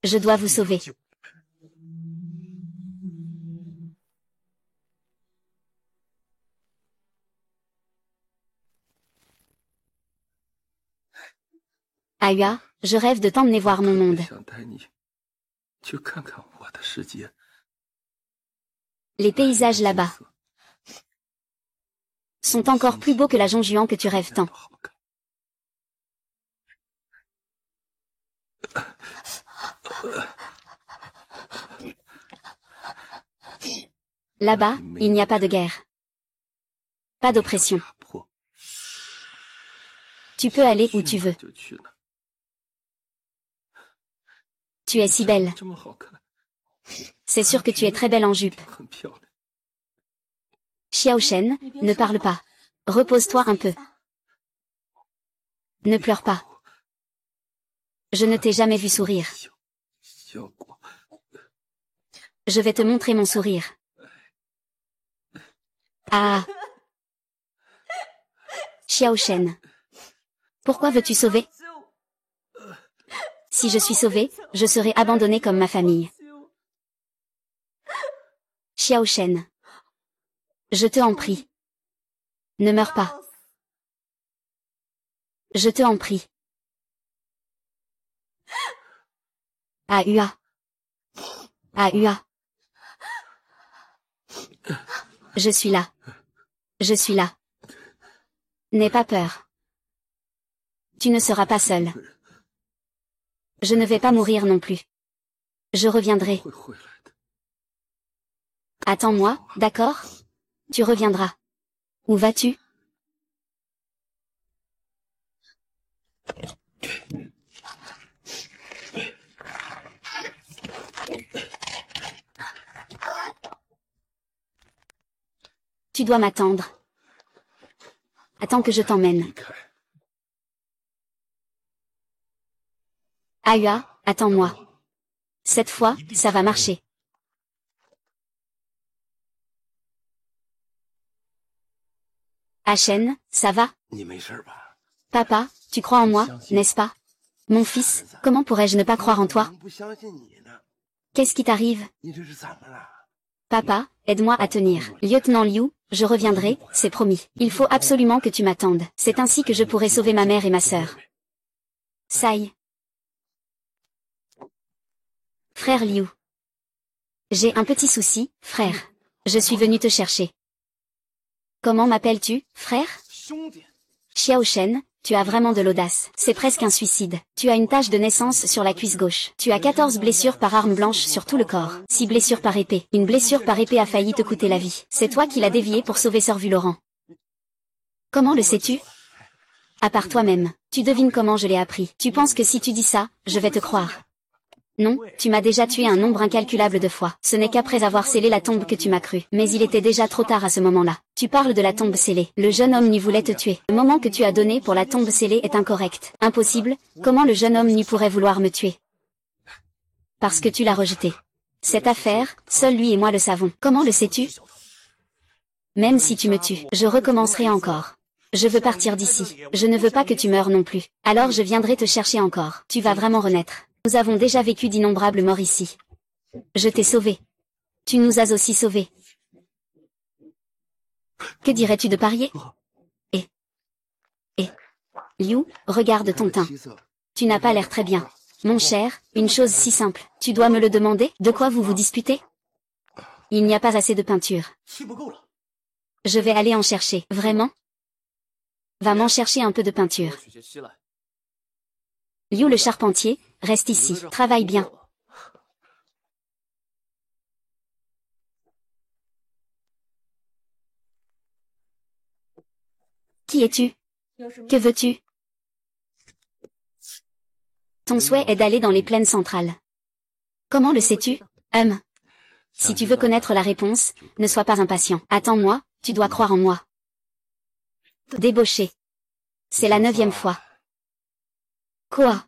Je dois vous sauver. Aya, je rêve de t'emmener voir mon monde. Les paysages là-bas sont encore plus beaux que la Zhongjuan que tu rêves tant. Là-bas, il n'y a pas de guerre. Pas d'oppression. Tu peux aller où tu veux. Tu es si belle. C'est sûr que tu es très belle en jupe. Xiao Shen, ne parle pas. Repose-toi un peu. Ne pleure pas. Je ne t'ai jamais vu sourire. Je vais te montrer mon sourire. Ah. Xiao Shen. Pourquoi veux-tu sauver? Si je suis sauvé, je serai abandonné comme ma famille. Xiao Shen. Je te en prie. Ne meurs pas. Je te en prie. Ahua. Ahua. Je suis là. Je suis là. N'aie pas peur. Tu ne seras pas seul. Je ne vais pas mourir non plus. Je reviendrai. Attends-moi, d'accord? Tu reviendras. Où vas-tu? Tu dois m'attendre. Attends que je t'emmène. Ahua, attends-moi. Cette fois, ça va marcher. Shen, ça va? Papa, tu crois en moi, n'est-ce pas? Mon fils, comment pourrais-je ne pas croire en toi? Qu'est-ce qui t'arrive? Papa, aide-moi à tenir. Lieutenant Liu, je reviendrai, c'est promis. Il faut absolument que tu m'attendes. C'est ainsi que je pourrai sauver ma mère et ma sœur. Sai. Frère Liu. J'ai un petit souci, frère. Je suis venu te chercher. Comment m'appelles-tu, frère? Xiao Shen, tu as vraiment de l'audace. C'est presque un suicide. Tu as une tache de naissance sur la cuisse gauche. Tu as 14 blessures par arme blanche sur tout le corps. 6 blessures par épée. Une blessure par épée a failli te coûter la vie. C'est toi qui l'as dévié pour sauver Sœur Vulorant. Comment le sais-tu? À part toi-même. Tu devines comment je l'ai appris. Tu penses que si tu dis ça, je vais te croire. Non, tu m'as déjà tué un nombre incalculable de fois. Ce n'est qu'après avoir scellé la tombe que tu m'as cru. Mais il était déjà trop tard à ce moment-là. Tu parles de la tombe scellée. Le jeune homme n'y voulait te tuer. Le moment que tu as donné pour la tombe scellée est incorrect. Impossible. Comment le jeune homme n'y pourrait vouloir me tuer? Parce que tu l'as rejeté. Cette affaire, seul lui et moi le savons. Comment le sais-tu? Même si tu me tues, je recommencerai encore. Je veux partir d'ici. Je ne veux pas que tu meures non plus. Alors je viendrai te chercher encore. Tu vas vraiment renaître. Nous avons déjà vécu d'innombrables morts ici. Je t'ai sauvé. Tu nous as aussi sauvés. Que dirais-tu de parier? Liu, regarde ton teint. Tu n'as pas l'air très bien. Mon cher, une chose si simple. Tu dois me le demander? De quoi vous vous disputez? Il n'y a pas assez de peinture. Je vais aller en chercher. Vraiment? Va m'en chercher un peu de peinture. Liu le charpentier, reste ici. Travaille bien. Qui es-tu? Que veux-tu? Ton souhait est d'aller dans les plaines centrales. Comment le sais-tu? Si tu veux connaître la réponse, ne sois pas impatient. Attends-moi, tu dois croire en moi. Débauché. C'est la 9e fois. Quoi?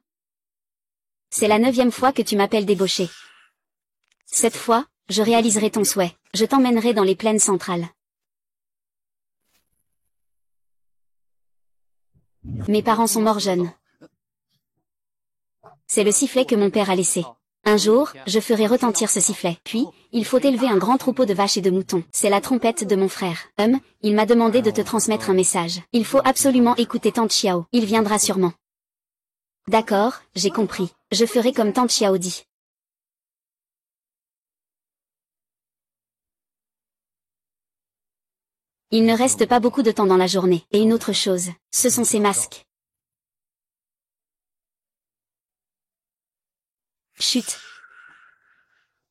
C'est la 9e fois que tu m'appelles débauché. Cette fois, je réaliserai ton souhait. Je t'emmènerai dans les plaines centrales. Mes parents sont morts jeunes. C'est le sifflet que mon père a laissé. Un jour, je ferai retentir ce sifflet. Puis, il faut élever un grand troupeau de vaches et de moutons. C'est la trompette de mon frère. Il m'a demandé de te transmettre un message. Il faut absolument écouter Tante Xiao. Il viendra sûrement. D'accord, j'ai compris. Je ferai comme Tante Xiao dit. Il ne reste pas beaucoup de temps dans la journée. Et une autre chose, ce sont ces masques. Chut.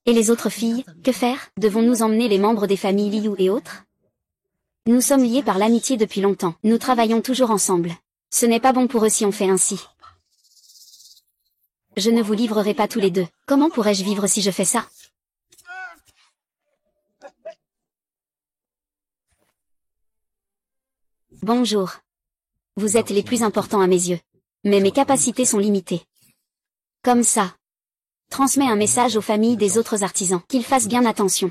Et les autres filles, que faire? Devons-nous emmener les membres des familles Liu et autres? Nous sommes liés par l'amitié depuis longtemps. Nous travaillons toujours ensemble. Ce n'est pas bon pour eux si on fait ainsi. Je ne vous livrerai pas tous les deux. Comment pourrais-je vivre si je fais ça? Bonjour. Vous êtes les plus importants à mes yeux. Mais mes capacités sont limitées. Comme ça. Transmets un message aux familles des autres artisans. Qu'ils fassent bien attention.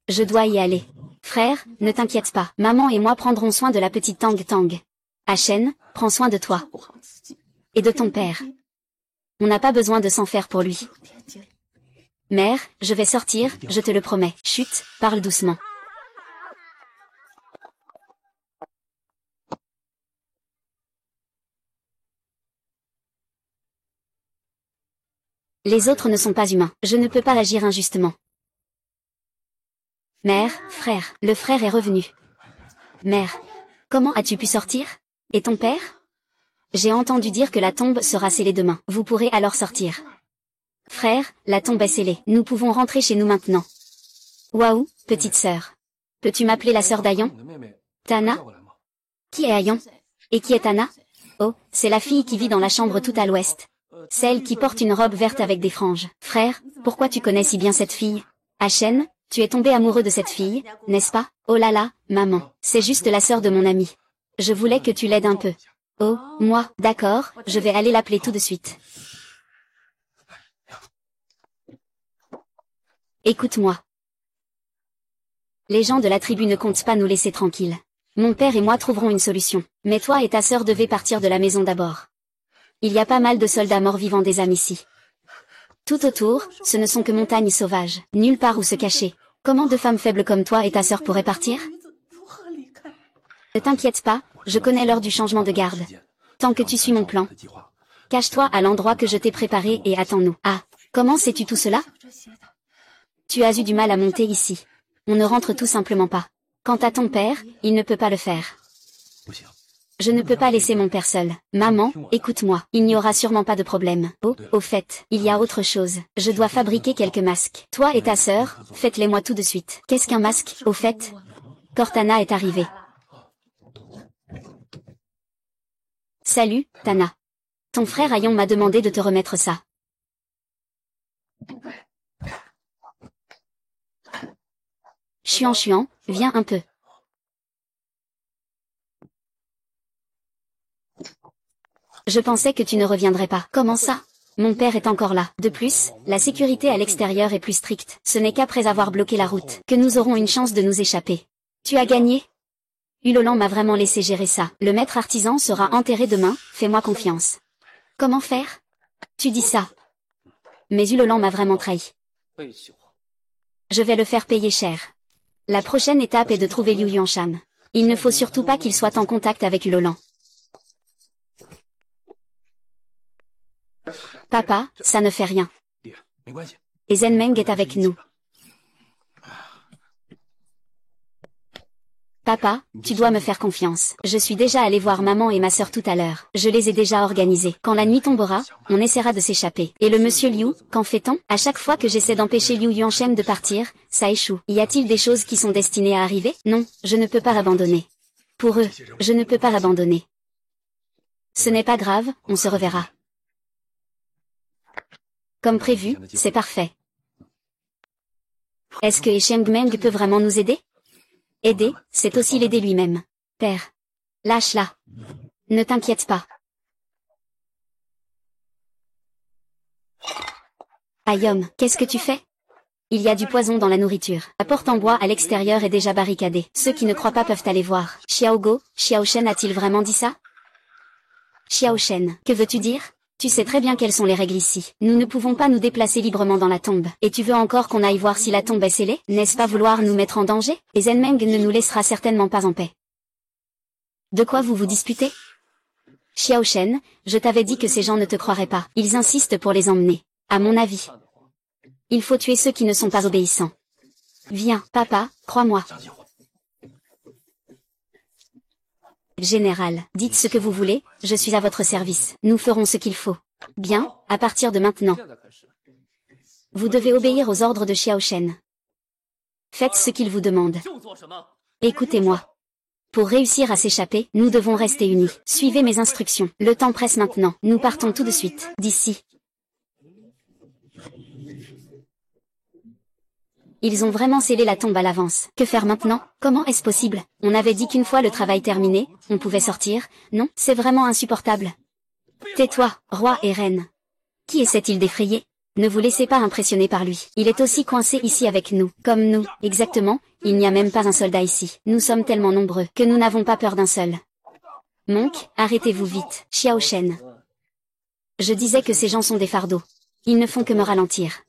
Je dois y aller. Frère, ne t'inquiète pas. Maman et moi prendrons soin de la petite Tang Tang. Ashen, prends soin de toi. Et de ton père. On n'a pas besoin de s'en faire pour lui. Mère, je vais sortir, je te le promets. Chut, parle doucement. Les autres ne sont pas humains. Je ne peux pas agir injustement. Mère, frère, le frère est revenu. Mère, comment as-tu pu sortir? Et ton père? J'ai entendu dire que la tombe sera scellée demain. Vous pourrez alors sortir. Frère, la tombe est scellée. Nous pouvons rentrer chez nous maintenant. Waouh, petite sœur. Peux-tu m'appeler la sœur d'Ayan? Tana? Qui est Ayan? Et qui est Tana? Oh, c'est la fille qui vit dans la chambre tout à l'ouest. Celle qui porte une robe verte avec des franges. Frère, pourquoi tu connais si bien cette fille? Ashen, tu es tombé amoureux de cette fille, n'est-ce pas? Oh là là, maman, c'est juste la sœur de mon ami. Je voulais que tu l'aides un peu. Oh, moi, d'accord, je vais aller l'appeler tout de suite. Écoute-moi. Les gens de la tribu ne comptent pas nous laisser tranquilles. Mon père et moi trouverons une solution. Mais toi et ta sœur devez partir de la maison d'abord. Il y a pas mal de soldats morts-vivants des âmes ici. Tout autour, ce ne sont que montagnes sauvages, nulle part où se cacher. Comment deux femmes faibles comme toi et ta sœur pourraient partir? Ne t'inquiète pas, je connais l'heure du changement de garde. Tant que tu suis mon plan. Cache-toi à l'endroit que je t'ai préparé et attends-nous. Ah, comment sais-tu tout cela? Tu as eu du mal à monter ici. On ne rentre tout simplement pas. Quant à ton père, il ne peut pas le faire. Je ne peux pas laisser mon père seul. Maman, écoute-moi, il n'y aura sûrement pas de problème. Oh, au fait, il y a autre chose. Je dois fabriquer quelques masques. Toi et ta sœur, faites-les-moi tout de suite. Qu'est-ce qu'un masque, au fait? Cortana est arrivée. Salut, Tana. Ton frère Ayan m'a demandé de te remettre ça. Chuan, viens un peu. Je pensais que tu ne reviendrais pas. Comment ça? Mon père est encore là. De plus, la sécurité à l'extérieur est plus stricte. Ce n'est qu'après avoir bloqué la route que nous aurons une chance de nous échapper. Tu as gagné? Ulolan m'a vraiment laissé gérer ça. Le maître artisan sera enterré demain, fais-moi confiance. Comment faire? Tu dis ça. Mais Ulolan m'a vraiment trahi. Je vais le faire payer cher. La prochaine étape est de trouver Liu Yuanshan. Il ne faut surtout pas qu'il soit en contact avec Ulolan. Papa, ça ne fait rien. Et Zenmeng est avec nous. Papa, tu dois me faire confiance. Je suis déjà allé voir maman et ma sœur tout à l'heure. Je les ai déjà organisés. Quand la nuit tombera, on essaiera de s'échapper. Et le monsieur Liu, qu'en fait-on? À chaque fois que j'essaie d'empêcher Liu Yuanshan de partir, ça échoue. Y a-t-il des choses qui sont destinées à arriver? Non, je ne peux pas abandonner. Pour eux, je ne peux pas abandonner. Ce n'est pas grave, on se reverra. Comme prévu, c'est parfait. Est-ce que Shengmeng peut vraiment nous aider? Aider, c'est aussi l'aider lui-même. Père. Lâche-la. Ne t'inquiète pas. Ayom, qu'est-ce que tu fais? Il y a du poison dans la nourriture. La porte en bois à l'extérieur est déjà barricadée. Ceux qui ne croient pas peuvent aller voir. Xiaogo, Xiaoshen a-t-il vraiment dit ça? Xiaoshen, que veux-tu dire? Tu sais très bien quelles sont les règles ici. Nous ne pouvons pas nous déplacer librement dans la tombe. Et tu veux encore qu'on aille voir si la tombe est scellée? N'est-ce pas vouloir nous mettre en danger? Et Zenmeng ne nous laissera certainement pas en paix. De quoi vous vous disputez? Xiaoshen, je t'avais dit que ces gens ne te croiraient pas. Ils insistent pour les emmener. À mon avis. Il faut tuer ceux qui ne sont pas obéissants. Viens, papa, crois-moi. Général, dites ce que vous voulez, je suis à votre service. Nous ferons ce qu'il faut. Bien, à partir de maintenant. Vous devez obéir aux ordres de Xiaoshen. Faites ce qu'il vous demande. Écoutez-moi. Pour réussir à s'échapper, nous devons rester unis. Suivez mes instructions. Le temps presse maintenant. Nous partons tout de suite, d'ici. Ils ont vraiment scellé la tombe à l'avance. Que faire maintenant? Comment est-ce possible? On avait dit qu'une fois le travail terminé, on pouvait sortir. Non, c'est vraiment insupportable. Tais-toi, roi et reine. Qui essaie-t-il d'effrayer? Ne vous laissez pas impressionner par lui. Il est aussi coincé ici avec nous. Comme nous, exactement, il n'y a même pas un soldat ici. Nous sommes tellement nombreux que nous n'avons pas peur d'un seul. Monk, arrêtez-vous vite. Xiao Shen. Je disais que ces gens sont des fardeaux. Ils ne font que me ralentir.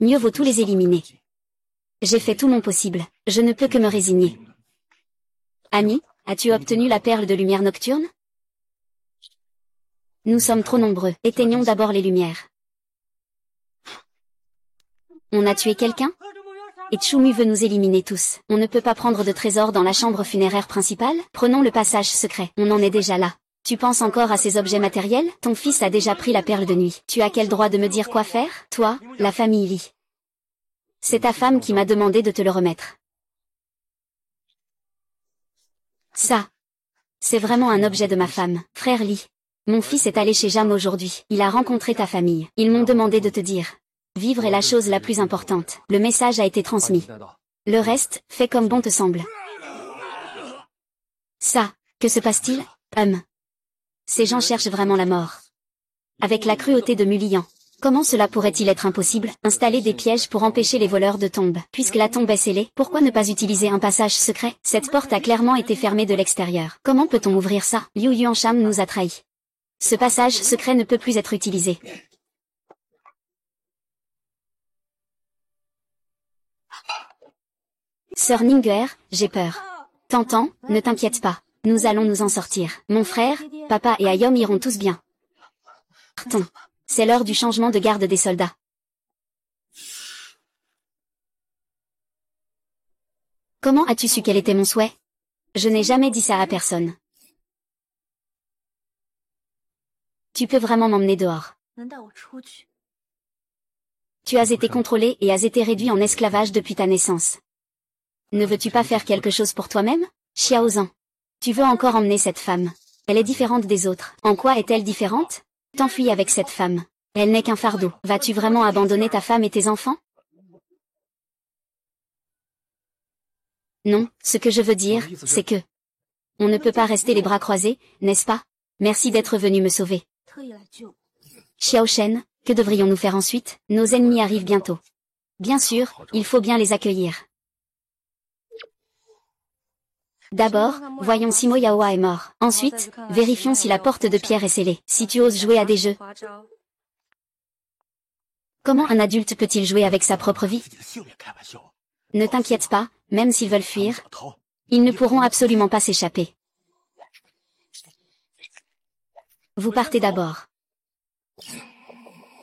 Mieux vaut tous les éliminer. J'ai fait tout mon possible. Je ne peux que me résigner. Annie, as-tu obtenu la perle de lumière nocturne? Nous sommes trop nombreux. Éteignons d'abord les lumières. On a tué quelqu'un? Et Tchoumu veut nous éliminer tous. On ne peut pas prendre de trésors dans la chambre funéraire principale? Prenons le passage secret. On en est déjà là. Tu penses encore à ces objets matériels? Ton fils a déjà pris la perle de nuit. Tu as quel droit de me dire quoi faire? Toi, la famille Lee. C'est ta femme qui m'a demandé de te le remettre. Ça. C'est vraiment un objet de ma femme. Frère Lee. Mon fils est allé chez Jam aujourd'hui. Il a rencontré ta famille. Ils m'ont demandé de te dire. Vivre est la chose la plus importante. Le message a été transmis. Le reste, fais comme bon te semble. Ça, que se passe-t-il? Ces gens cherchent vraiment la mort. Avec la cruauté de Mulian. Comment cela pourrait-il être impossible? Installer des pièges pour empêcher les voleurs de tombes. Puisque la tombe est scellée, pourquoi ne pas utiliser un passage secret? Cette porte a clairement été fermée de l'extérieur. Comment peut-on ouvrir ça? Liu Yuansham nous a trahis. Ce passage secret ne peut plus être utilisé. Sœur Ninger, j'ai peur. T'entends? Ne t'inquiète pas. Nous allons nous en sortir. Mon frère, papa et Ayom iront tous bien. Partons. C'est l'heure du changement de garde des soldats. Comment as-tu su quel était mon souhait? Je n'ai jamais dit ça à personne. Tu peux vraiment m'emmener dehors. Tu as été contrôlé et as été réduit en esclavage depuis ta naissance. Ne veux-tu pas faire quelque chose pour toi-même? Xiaozan. Tu veux encore emmener cette femme. Elle est différente des autres. En quoi est-elle différente? T'enfuis avec cette femme. Elle n'est qu'un fardeau. Vas-tu vraiment abandonner ta femme et tes enfants? Non, ce que je veux dire, c'est que... On ne peut pas rester les bras croisés, n'est-ce pas? Merci d'être venu me sauver. Xiao Shen, que devrions-nous faire ensuite? Nos ennemis arrivent bientôt. Bien sûr, il faut bien les accueillir. D'abord, voyons si Moyaoa est mort. Ensuite, vérifions si la porte de pierre est scellée. Si tu oses jouer à des jeux. Comment un adulte peut-il jouer avec sa propre vie? Ne t'inquiète pas, même s'ils veulent fuir, ils ne pourront absolument pas s'échapper. Vous partez d'abord.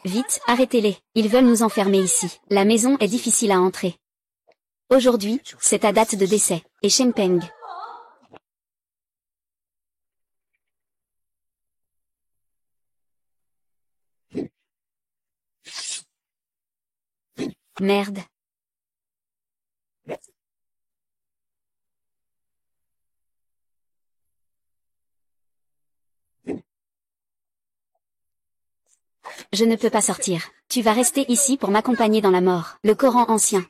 Vite, arrêtez-les. Ils veulent nous enfermer ici. La maison est difficile à entrer. Aujourd'hui, c'est ta date de décès. Et Shenpeng. Merde. Je ne peux pas sortir. Tu vas rester ici pour m'accompagner dans la mort. Le Coran ancien.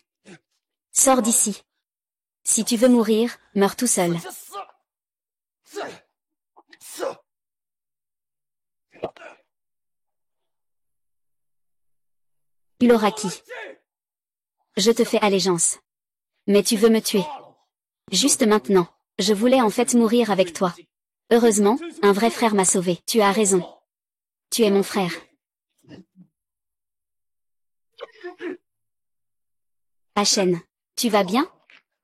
Sors d'ici. Si tu veux mourir, meurs tout seul. Il aura qui? Je te fais allégeance. Mais tu veux me tuer. Juste maintenant. Je voulais en fait mourir avec toi. Heureusement, un vrai frère m'a sauvé. Tu as raison. Tu es mon frère. Achen, tu vas bien?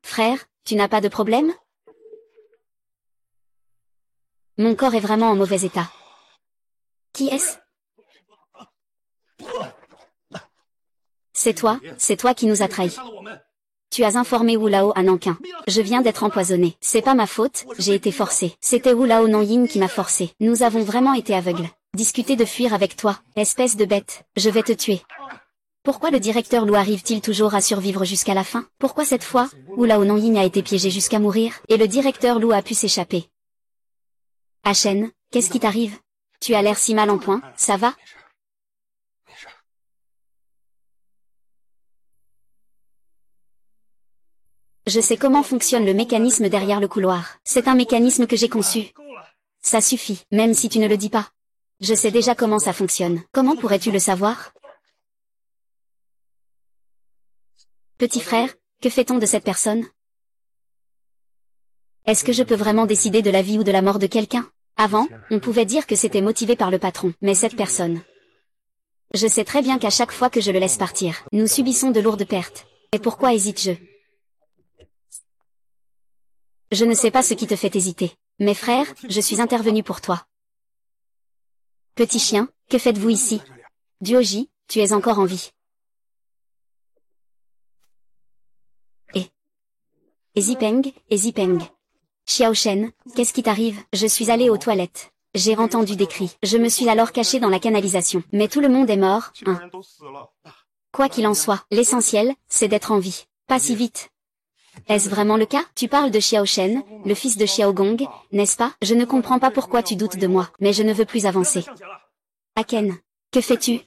Frère, tu n'as pas de problème? Mon corps est vraiment en mauvais état. Qui est-ce? C'est toi qui nous as trahis. Tu as informé Wu Lao à Nankin. Je viens d'être empoisonné. C'est pas ma faute, j'ai été forcé. C'était Wu Lao Nanyin qui m'a forcé. Nous avons vraiment été aveugles. Discuter de fuir avec toi, espèce de bête, je vais te tuer. Pourquoi le directeur Lou arrive-t-il toujours à survivre jusqu'à la fin? Pourquoi cette fois, Wu Lao Nanyin a été piégé jusqu'à mourir, et le directeur Lou a pu s'échapper? Achen, qu'est-ce qui t'arrive? Tu as l'air si mal en point, ça va? Je sais comment fonctionne le mécanisme derrière le couloir. C'est un mécanisme que j'ai conçu. Ça suffit, même si tu ne le dis pas. Je sais déjà comment ça fonctionne. Comment pourrais-tu le savoir? Petit frère, que fait-on de cette personne? Est-ce que je peux vraiment décider de la vie ou de la mort de quelqu'un? Avant, on pouvait dire que c'était motivé par le patron, mais cette personne. Je sais très bien qu'à chaque fois que je le laisse partir, nous subissons de lourdes pertes. Et pourquoi hésite-je? Je ne sais pas ce qui te fait hésiter. Mes frères, je suis intervenu pour toi. Petit chien, que faites-vous ici? Duoji, tu es encore en vie. Et Zipeng. Xiaoshen, qu'est-ce qui t'arrive? Je suis allé aux toilettes. J'ai entendu des cris. Je me suis alors caché dans la canalisation. Mais tout le monde est mort, hein. Quoi qu'il en soit, l'essentiel, c'est d'être en vie. Pas si vite. Est-ce vraiment le cas? Tu parles de Xiaoshen, le fils de Xiaogong, n'est-ce pas? Je ne comprends pas pourquoi tu doutes de moi, mais je ne veux plus avancer. Aken, que fais-tu?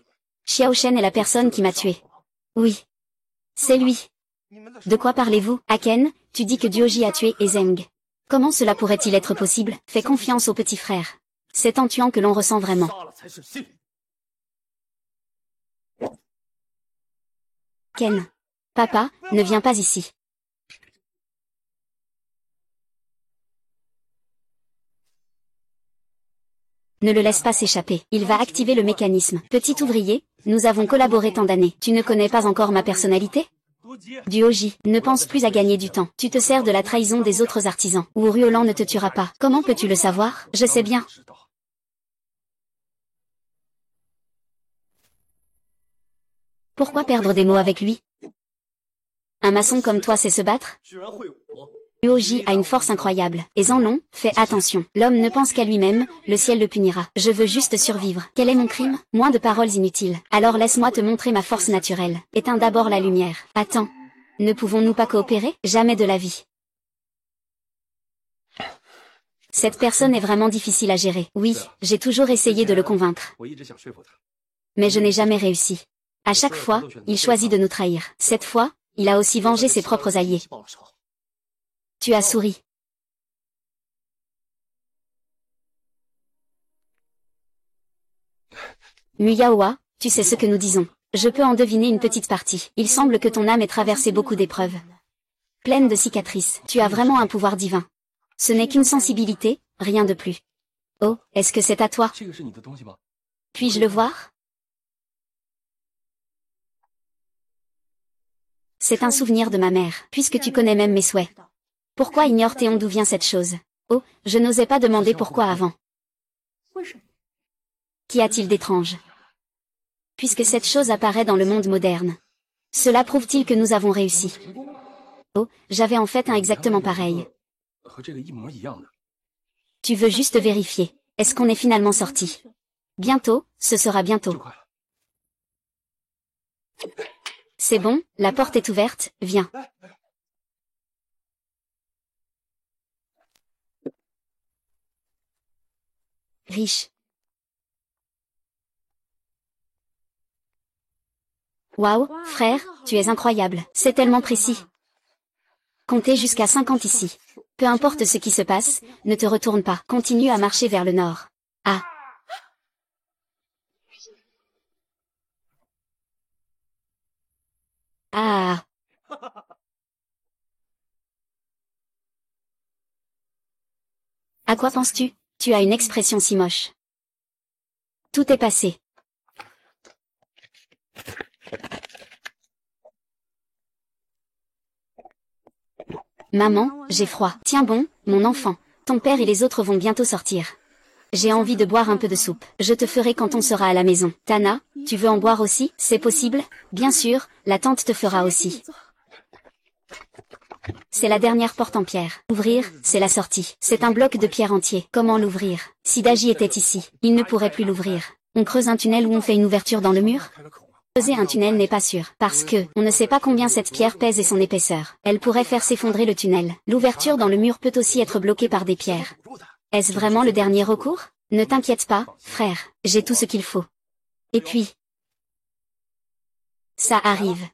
Xiaoshen est la personne qui m'a tué. Oui. C'est lui. De quoi parlez-vous? Aken, tu dis que Duoji a tué Ezeng. Comment cela pourrait-il être possible? Fais confiance au petit frère. C'est en tuant que l'on ressent vraiment. Ken. Papa, ne viens pas ici. Ne le laisse pas s'échapper. Il va activer le mécanisme. Petit ouvrier, nous avons collaboré tant d'années. Tu ne connais pas encore ma personnalité? Duoji, ne pense plus à gagner du temps. Tu te sers de la trahison des autres artisans. Ou Ruolan ne te tuera pas. Comment peux-tu le savoir? Je sais bien. Pourquoi perdre des mots avec lui? Un maçon comme toi sait se battre? Duoji a une force incroyable. Et Zanlong, fais attention. L'homme ne pense qu'à lui-même, le ciel le punira. Je veux juste survivre. Quel est mon crime? Moins de paroles inutiles. Alors laisse-moi te montrer ma force naturelle. Éteins d'abord la lumière. Attends. Ne pouvons-nous pas coopérer? Jamais de la vie. Cette personne est vraiment difficile à gérer. Oui, j'ai toujours essayé de le convaincre. Mais je n'ai jamais réussi. À chaque fois, il choisit de nous trahir. Cette fois, il a aussi vengé ses propres alliés. Tu as souri. Muyaoa, tu sais ce que nous disons. Je peux en deviner une petite partie. Il semble que ton âme ait traversé beaucoup d'épreuves. Pleine de cicatrices. Tu as vraiment un pouvoir divin. Ce n'est qu'une sensibilité, rien de plus. Oh, est-ce que c'est à toi? Puis-je le voir? C'est un souvenir de ma mère, puisque tu connais même mes souhaits. Pourquoi ignore-t-on d'où vient cette chose? Oh, je n'osais pas demander pourquoi avant. Qu'y a-t-il d'étrange? Puisque cette chose apparaît dans le monde moderne. Cela prouve-t-il que nous avons réussi? Oh, j'avais en fait un exactement pareil. Tu veux juste vérifier. Est-ce qu'on est finalement sorti? Bientôt, ce sera bientôt. C'est bon, la porte est ouverte, viens. Riche. Waouh, frère, tu es incroyable. C'est tellement précis. Comptez jusqu'à 50 ici. Peu importe ce qui se passe, ne te retourne pas. Continue à marcher vers le nord. Ah. Ah. À quoi penses-tu? Tu as une expression si moche. Tout est passé. Maman, j'ai froid. Tiens bon, mon enfant. Ton père et les autres vont bientôt sortir. J'ai envie de boire un peu de soupe. Je te ferai quand on sera à la maison. Tana, tu veux en boire aussi? C'est possible? Bien sûr, la tante te fera aussi. C'est la dernière porte en pierre. Ouvrir, c'est la sortie. C'est un bloc de pierre entier. Comment l'ouvrir? Si Daji était ici, il ne pourrait plus l'ouvrir. On creuse un tunnel ou on fait une ouverture dans le mur? Creuser un tunnel n'est pas sûr, parce que, on ne sait pas combien cette pierre pèse et son épaisseur. Elle pourrait faire s'effondrer le tunnel. L'ouverture dans le mur peut aussi être bloquée par des pierres. Est-ce vraiment le dernier recours? Ne t'inquiète pas, frère, j'ai tout ce qu'il faut. Et puis... ça arrive.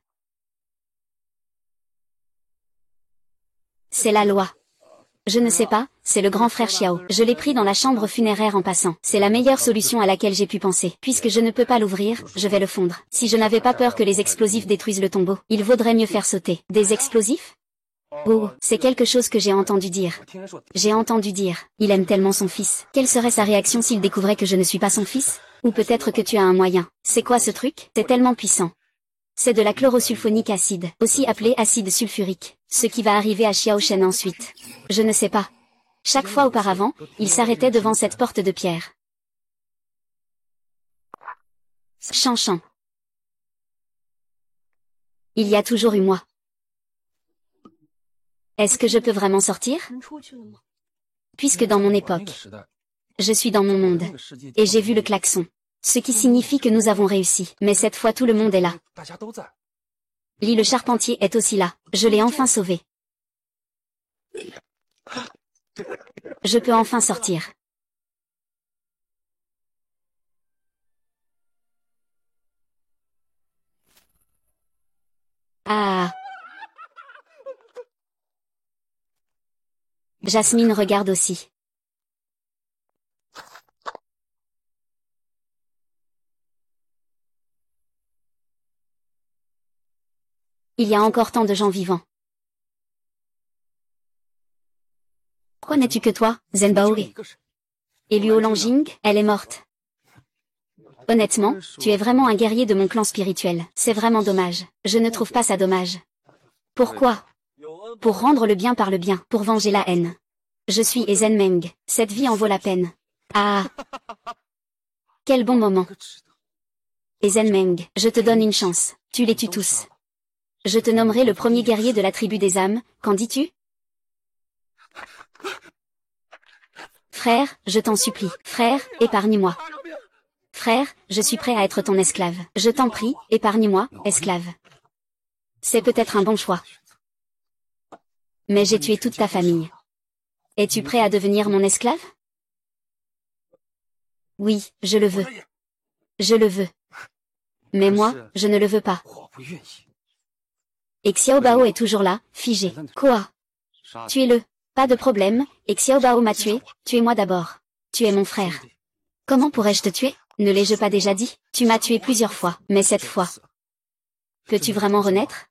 C'est la loi. Je ne sais pas, c'est le grand frère Xiao. Je l'ai pris dans la chambre funéraire en passant. C'est la meilleure solution à laquelle j'ai pu penser. Puisque je ne peux pas l'ouvrir, je vais le fondre. Si je n'avais pas peur que les explosifs détruisent le tombeau, il vaudrait mieux faire sauter. Des explosifs? Oh, c'est quelque chose que j'ai entendu dire. J'ai entendu dire, il aime tellement son fils. Quelle serait sa réaction s'il découvrait que je ne suis pas son fils? Ou peut-être que tu as un moyen. C'est quoi ce truc? C'est tellement puissant. C'est de la chlorosulfonique acide, aussi appelé acide sulfurique. Ce qui va arriver à Xiao Shen ensuite. Je ne sais pas. Chaque fois auparavant, il s'arrêtait devant cette porte de pierre. Chan. Il y a toujours eu moi. Est-ce que je peux vraiment sortir? Puisque dans mon époque, je suis dans mon monde. Et j'ai vu le klaxon. Ce qui signifie que nous avons réussi. Mais cette fois tout le monde est là. Li le charpentier est aussi là. Je l'ai enfin sauvé. Je peux enfin sortir. Ah. Jasmine regarde aussi. Il y a encore tant de gens vivants. Pourquoi n'es-tu que toi, Zenbaori? Et Luo Langjing, elle est morte. Honnêtement, tu es vraiment un guerrier de mon clan spirituel. C'est vraiment dommage. Je ne trouve pas ça dommage. Pourquoi? Pour rendre le bien par le bien, pour venger la haine. Je suis Ezen Meng. Cette vie en vaut la peine. Ah! Quel bon moment. Ezen Meng, je te donne une chance. Tu les tues tous. Je te nommerai le premier guerrier de la tribu des âmes, qu'en dis-tu? Frère, je t'en supplie. Frère, épargne-moi. Frère, je suis prêt à être ton esclave. Je t'en prie, épargne-moi, esclave. C'est peut-être un bon choix. Mais j'ai tué toute ta famille. Es-tu prêt à devenir mon esclave? Oui, je le veux. Je le veux. Mais moi, je ne le veux pas. Et Xiao Bao est toujours là, figé. Quoi? Tuez-le. Pas de problème, et Xiao Bao m'a tué, tuez-moi d'abord. Tu es mon frère. Comment pourrais-je te tuer? Ne l'ai-je pas déjà dit? Tu m'as tué plusieurs fois, mais cette fois. Peux-tu vraiment renaître?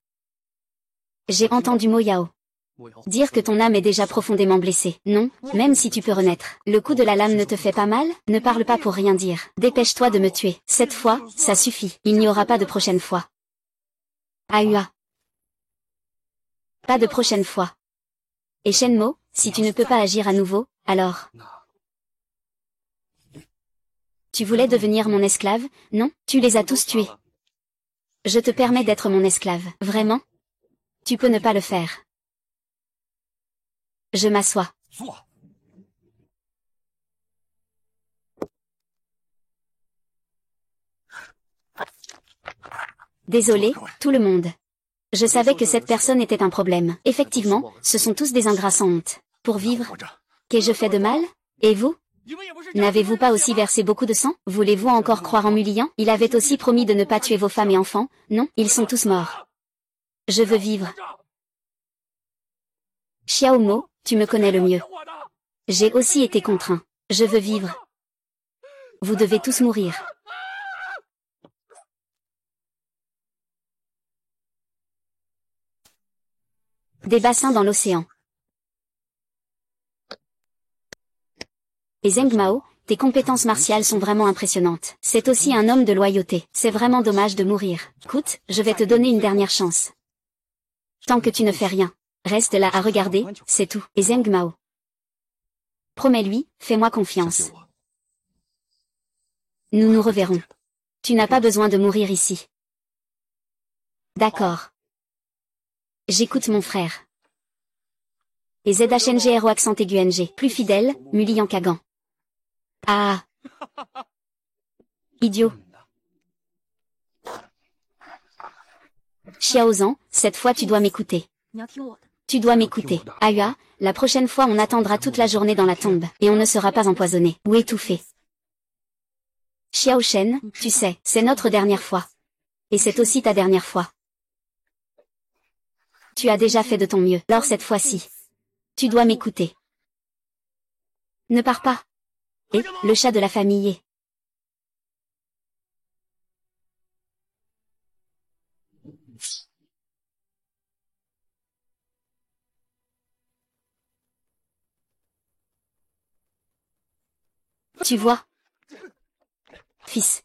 J'ai entendu Mo Yao dire que ton âme est déjà profondément blessée. Non, même si tu peux renaître. Le coup de la lame ne te fait pas mal? Ne parle pas pour rien dire. Dépêche-toi de me tuer. Cette fois, ça suffit. Il n'y aura pas de prochaine fois. Ahua. Pas de prochaine fois. Et Shenmo, si tu ne peux pas agir à nouveau, alors... Tu voulais devenir mon esclave, non? Tu les as tous tués. Je te permets d'être mon esclave. Vraiment? Tu peux ne pas le faire. Je m'assois. Désolé, tout le monde. Je savais que cette personne était un problème. Effectivement, ce sont tous des ingrats sans honte. Pour vivre. Qu'ai-je fait de mal? Et vous? N'avez-vous pas aussi versé beaucoup de sang? Voulez-vous encore croire en Mulian? Il avait aussi promis de ne pas tuer vos femmes et enfants, non? Ils sont tous morts. Je veux vivre. Xiao Mo, tu me connais le mieux. J'ai aussi été contraint. Je veux vivre. Vous devez tous mourir. Des bassins dans l'océan. Et Zheng Mao, tes compétences martiales sont vraiment impressionnantes. C'est aussi un homme de loyauté. C'est vraiment dommage de mourir. Écoute, je vais te donner une dernière chance. Tant que tu ne fais rien. Reste là à regarder, c'est tout. Et Zheng Mao. Promets-lui, fais-moi confiance. Nous nous reverrons. Tu n'as pas besoin de mourir ici. D'accord. J'écoute mon frère. Et ZHNGRO accent aigu NG. Plus fidèle, Mulian Kagan. Ah. Idiot. Xiaozan, cette fois tu dois m'écouter. Tu dois m'écouter. Ahua, la prochaine fois on attendra toute la journée dans la tombe, et on ne sera pas empoisonné, ou étouffé. Xiao Shen, tu sais, c'est notre dernière fois. Et c'est aussi ta dernière fois. Tu as déjà fait de ton mieux, alors cette fois-ci. Tu dois m'écouter. Ne pars pas. Et, le chat de la famille. Tu vois, fils.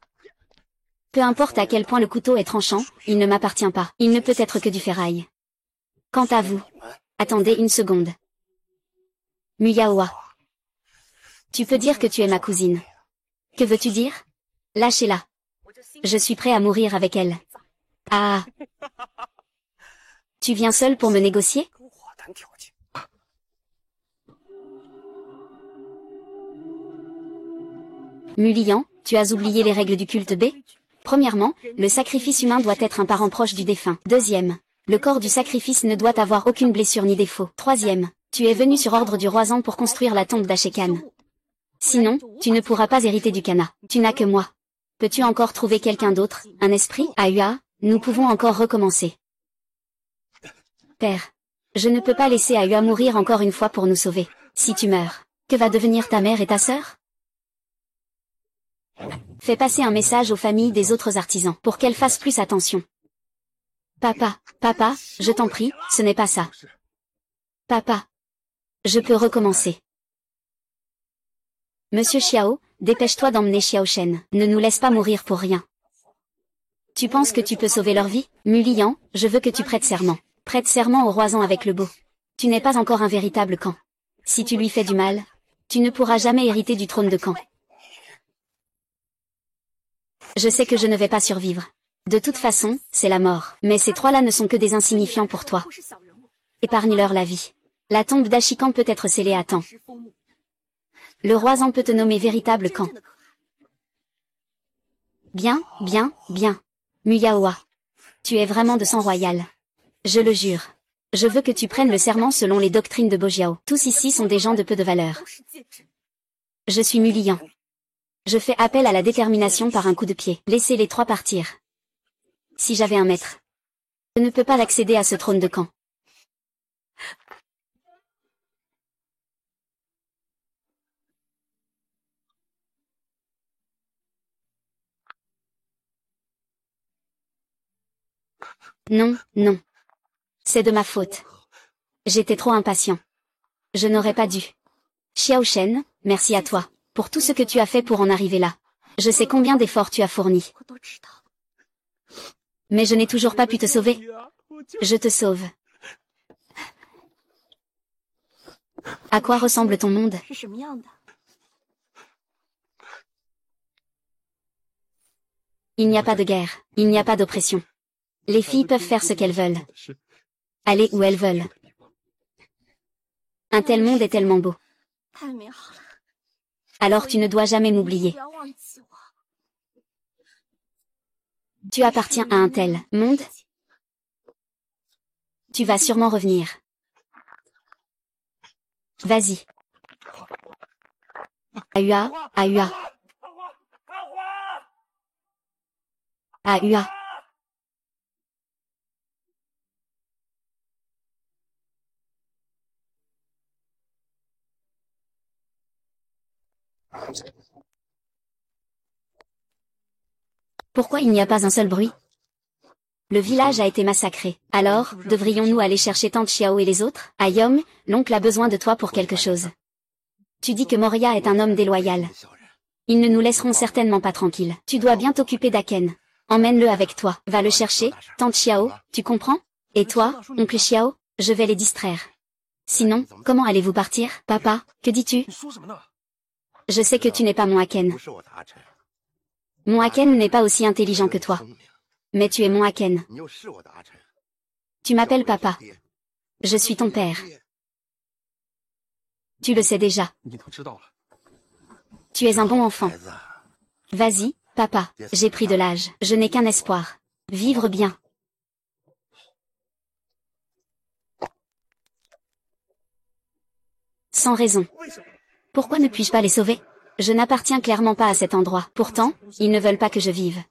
Peu importe à quel point le couteau est tranchant, il ne m'appartient pas. Il ne peut être que du ferraille. Quant à vous. Attendez une seconde. Muyaoa. Tu peux dire que tu es ma cousine. Que veux-tu dire? Lâchez-la. Je suis prêt à mourir avec elle. Ah. Tu viens seul pour me négocier? Mulian, tu as oublié les règles du culte B? Premièrement, le sacrifice humain doit être un parent proche du défunt. Deuxième, le corps du sacrifice ne doit avoir aucune blessure ni défaut. Troisième, tu es venu sur ordre du roi Zan pour construire la tombe d'Ashekan. Sinon, tu ne pourras pas hériter du Kana. Tu n'as que moi. Peux-tu encore trouver quelqu'un d'autre, un esprit? Ahua, nous pouvons encore recommencer. Père, je ne peux pas laisser Ahua mourir encore une fois pour nous sauver. Si tu meurs, que va devenir ta mère et ta sœur? Fais passer un message aux familles des autres artisans pour qu'elles fassent plus attention. Papa, je t'en prie, ce n'est pas ça. Papa. Je peux recommencer. Monsieur Xiao, dépêche-toi d'emmener Xiao Shen. Ne nous laisse pas mourir pour rien. Tu penses que tu peux sauver leur vie? Mulian, je veux que tu prêtes serment. Prête serment au roi Zan avec le beau. Tu n'es pas encore un véritable Khan. Si tu lui fais du mal, tu ne pourras jamais hériter du trône de Khan. Je sais que je ne vais pas survivre. De toute façon, c'est la mort. Mais ces trois-là ne sont que des insignifiants pour toi. Épargne-leur la vie. La tombe d'Ashikan peut être scellée à temps. Le roi Zan peut te nommer véritable Khan. Bien. Muyaoa. Tu es vraiment de sang royal. Je le jure. Je veux que tu prennes le serment selon les doctrines de Bojiao. Tous ici sont des gens de peu de valeur. Je suis Mulian. Je fais appel à la détermination par un coup de pied. Laissez les trois partir. Si j'avais un maître, je ne peux pas accéder à ce trône de Khan. Non. C'est de ma faute. J'étais trop impatient. Je n'aurais pas dû. Xiao Shen, merci à toi, pour tout ce que tu as fait pour en arriver là. Je sais combien d'efforts tu as fournis. Mais je n'ai toujours pas pu te sauver. Je te sauve. À quoi ressemble ton monde? Il n'y a pas de guerre, il n'y a pas d'oppression. Les filles peuvent faire ce qu'elles veulent. Aller où elles veulent. Un tel monde est tellement beau. Alors tu ne dois jamais m'oublier. Tu appartiens à un tel monde. Tu vas sûrement revenir. Vas-y. Ahua. Pourquoi il n'y a pas un seul bruit? Le village a été massacré. Alors, devrions-nous aller chercher Tante Xiao et les autres? Ayom, l'oncle a besoin de toi pour quelque chose. Tu dis que Moria est un homme déloyal. Ils ne nous laisseront certainement pas tranquilles. Tu dois bien t'occuper d'Aken. Emmène-le avec toi. Va le chercher, Tante Xiao, tu comprends? Et toi, oncle Xiao? Je vais les distraire. Sinon, comment allez-vous partir? Papa, que dis-tu? Je sais que tu n'es pas mon Aken. Mon Aken n'est pas aussi intelligent que toi. Mais tu es mon Aken. Tu m'appelles papa. Je suis ton père. Tu le sais déjà. Tu es un bon enfant. Vas-y, papa, j'ai pris de l'âge. Je n'ai qu'un espoir. Vivre bien. Sans raison. Pourquoi ne puis-je pas les sauver? Je n'appartiens clairement pas à cet endroit. Pourtant, ils ne veulent pas que je vive.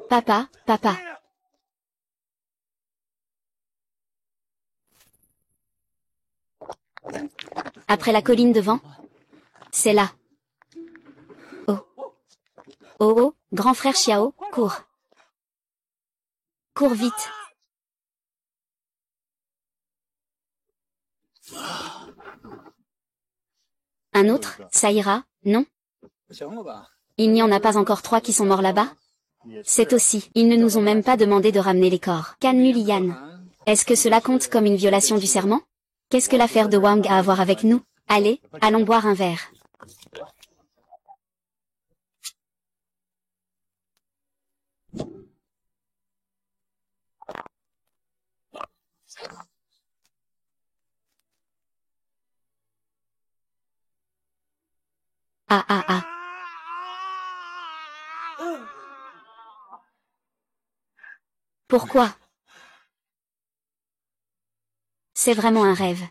Papa. Après la colline devant? C'est là. Oh. Oh oh, grand frère Xiao, cours. Cours vite. Un autre, ça ira, non? Il n'y en a pas encore 3 qui sont morts là-bas? C'est aussi, ils ne nous ont même pas demandé de ramener les corps. Can Mulian. Est-ce que cela compte comme une violation du serment? Qu'est-ce que l'affaire de Wang a à voir avec nous? Allez, allons boire un verre. Ah ah ah. Pourquoi? C'est vraiment un rêve.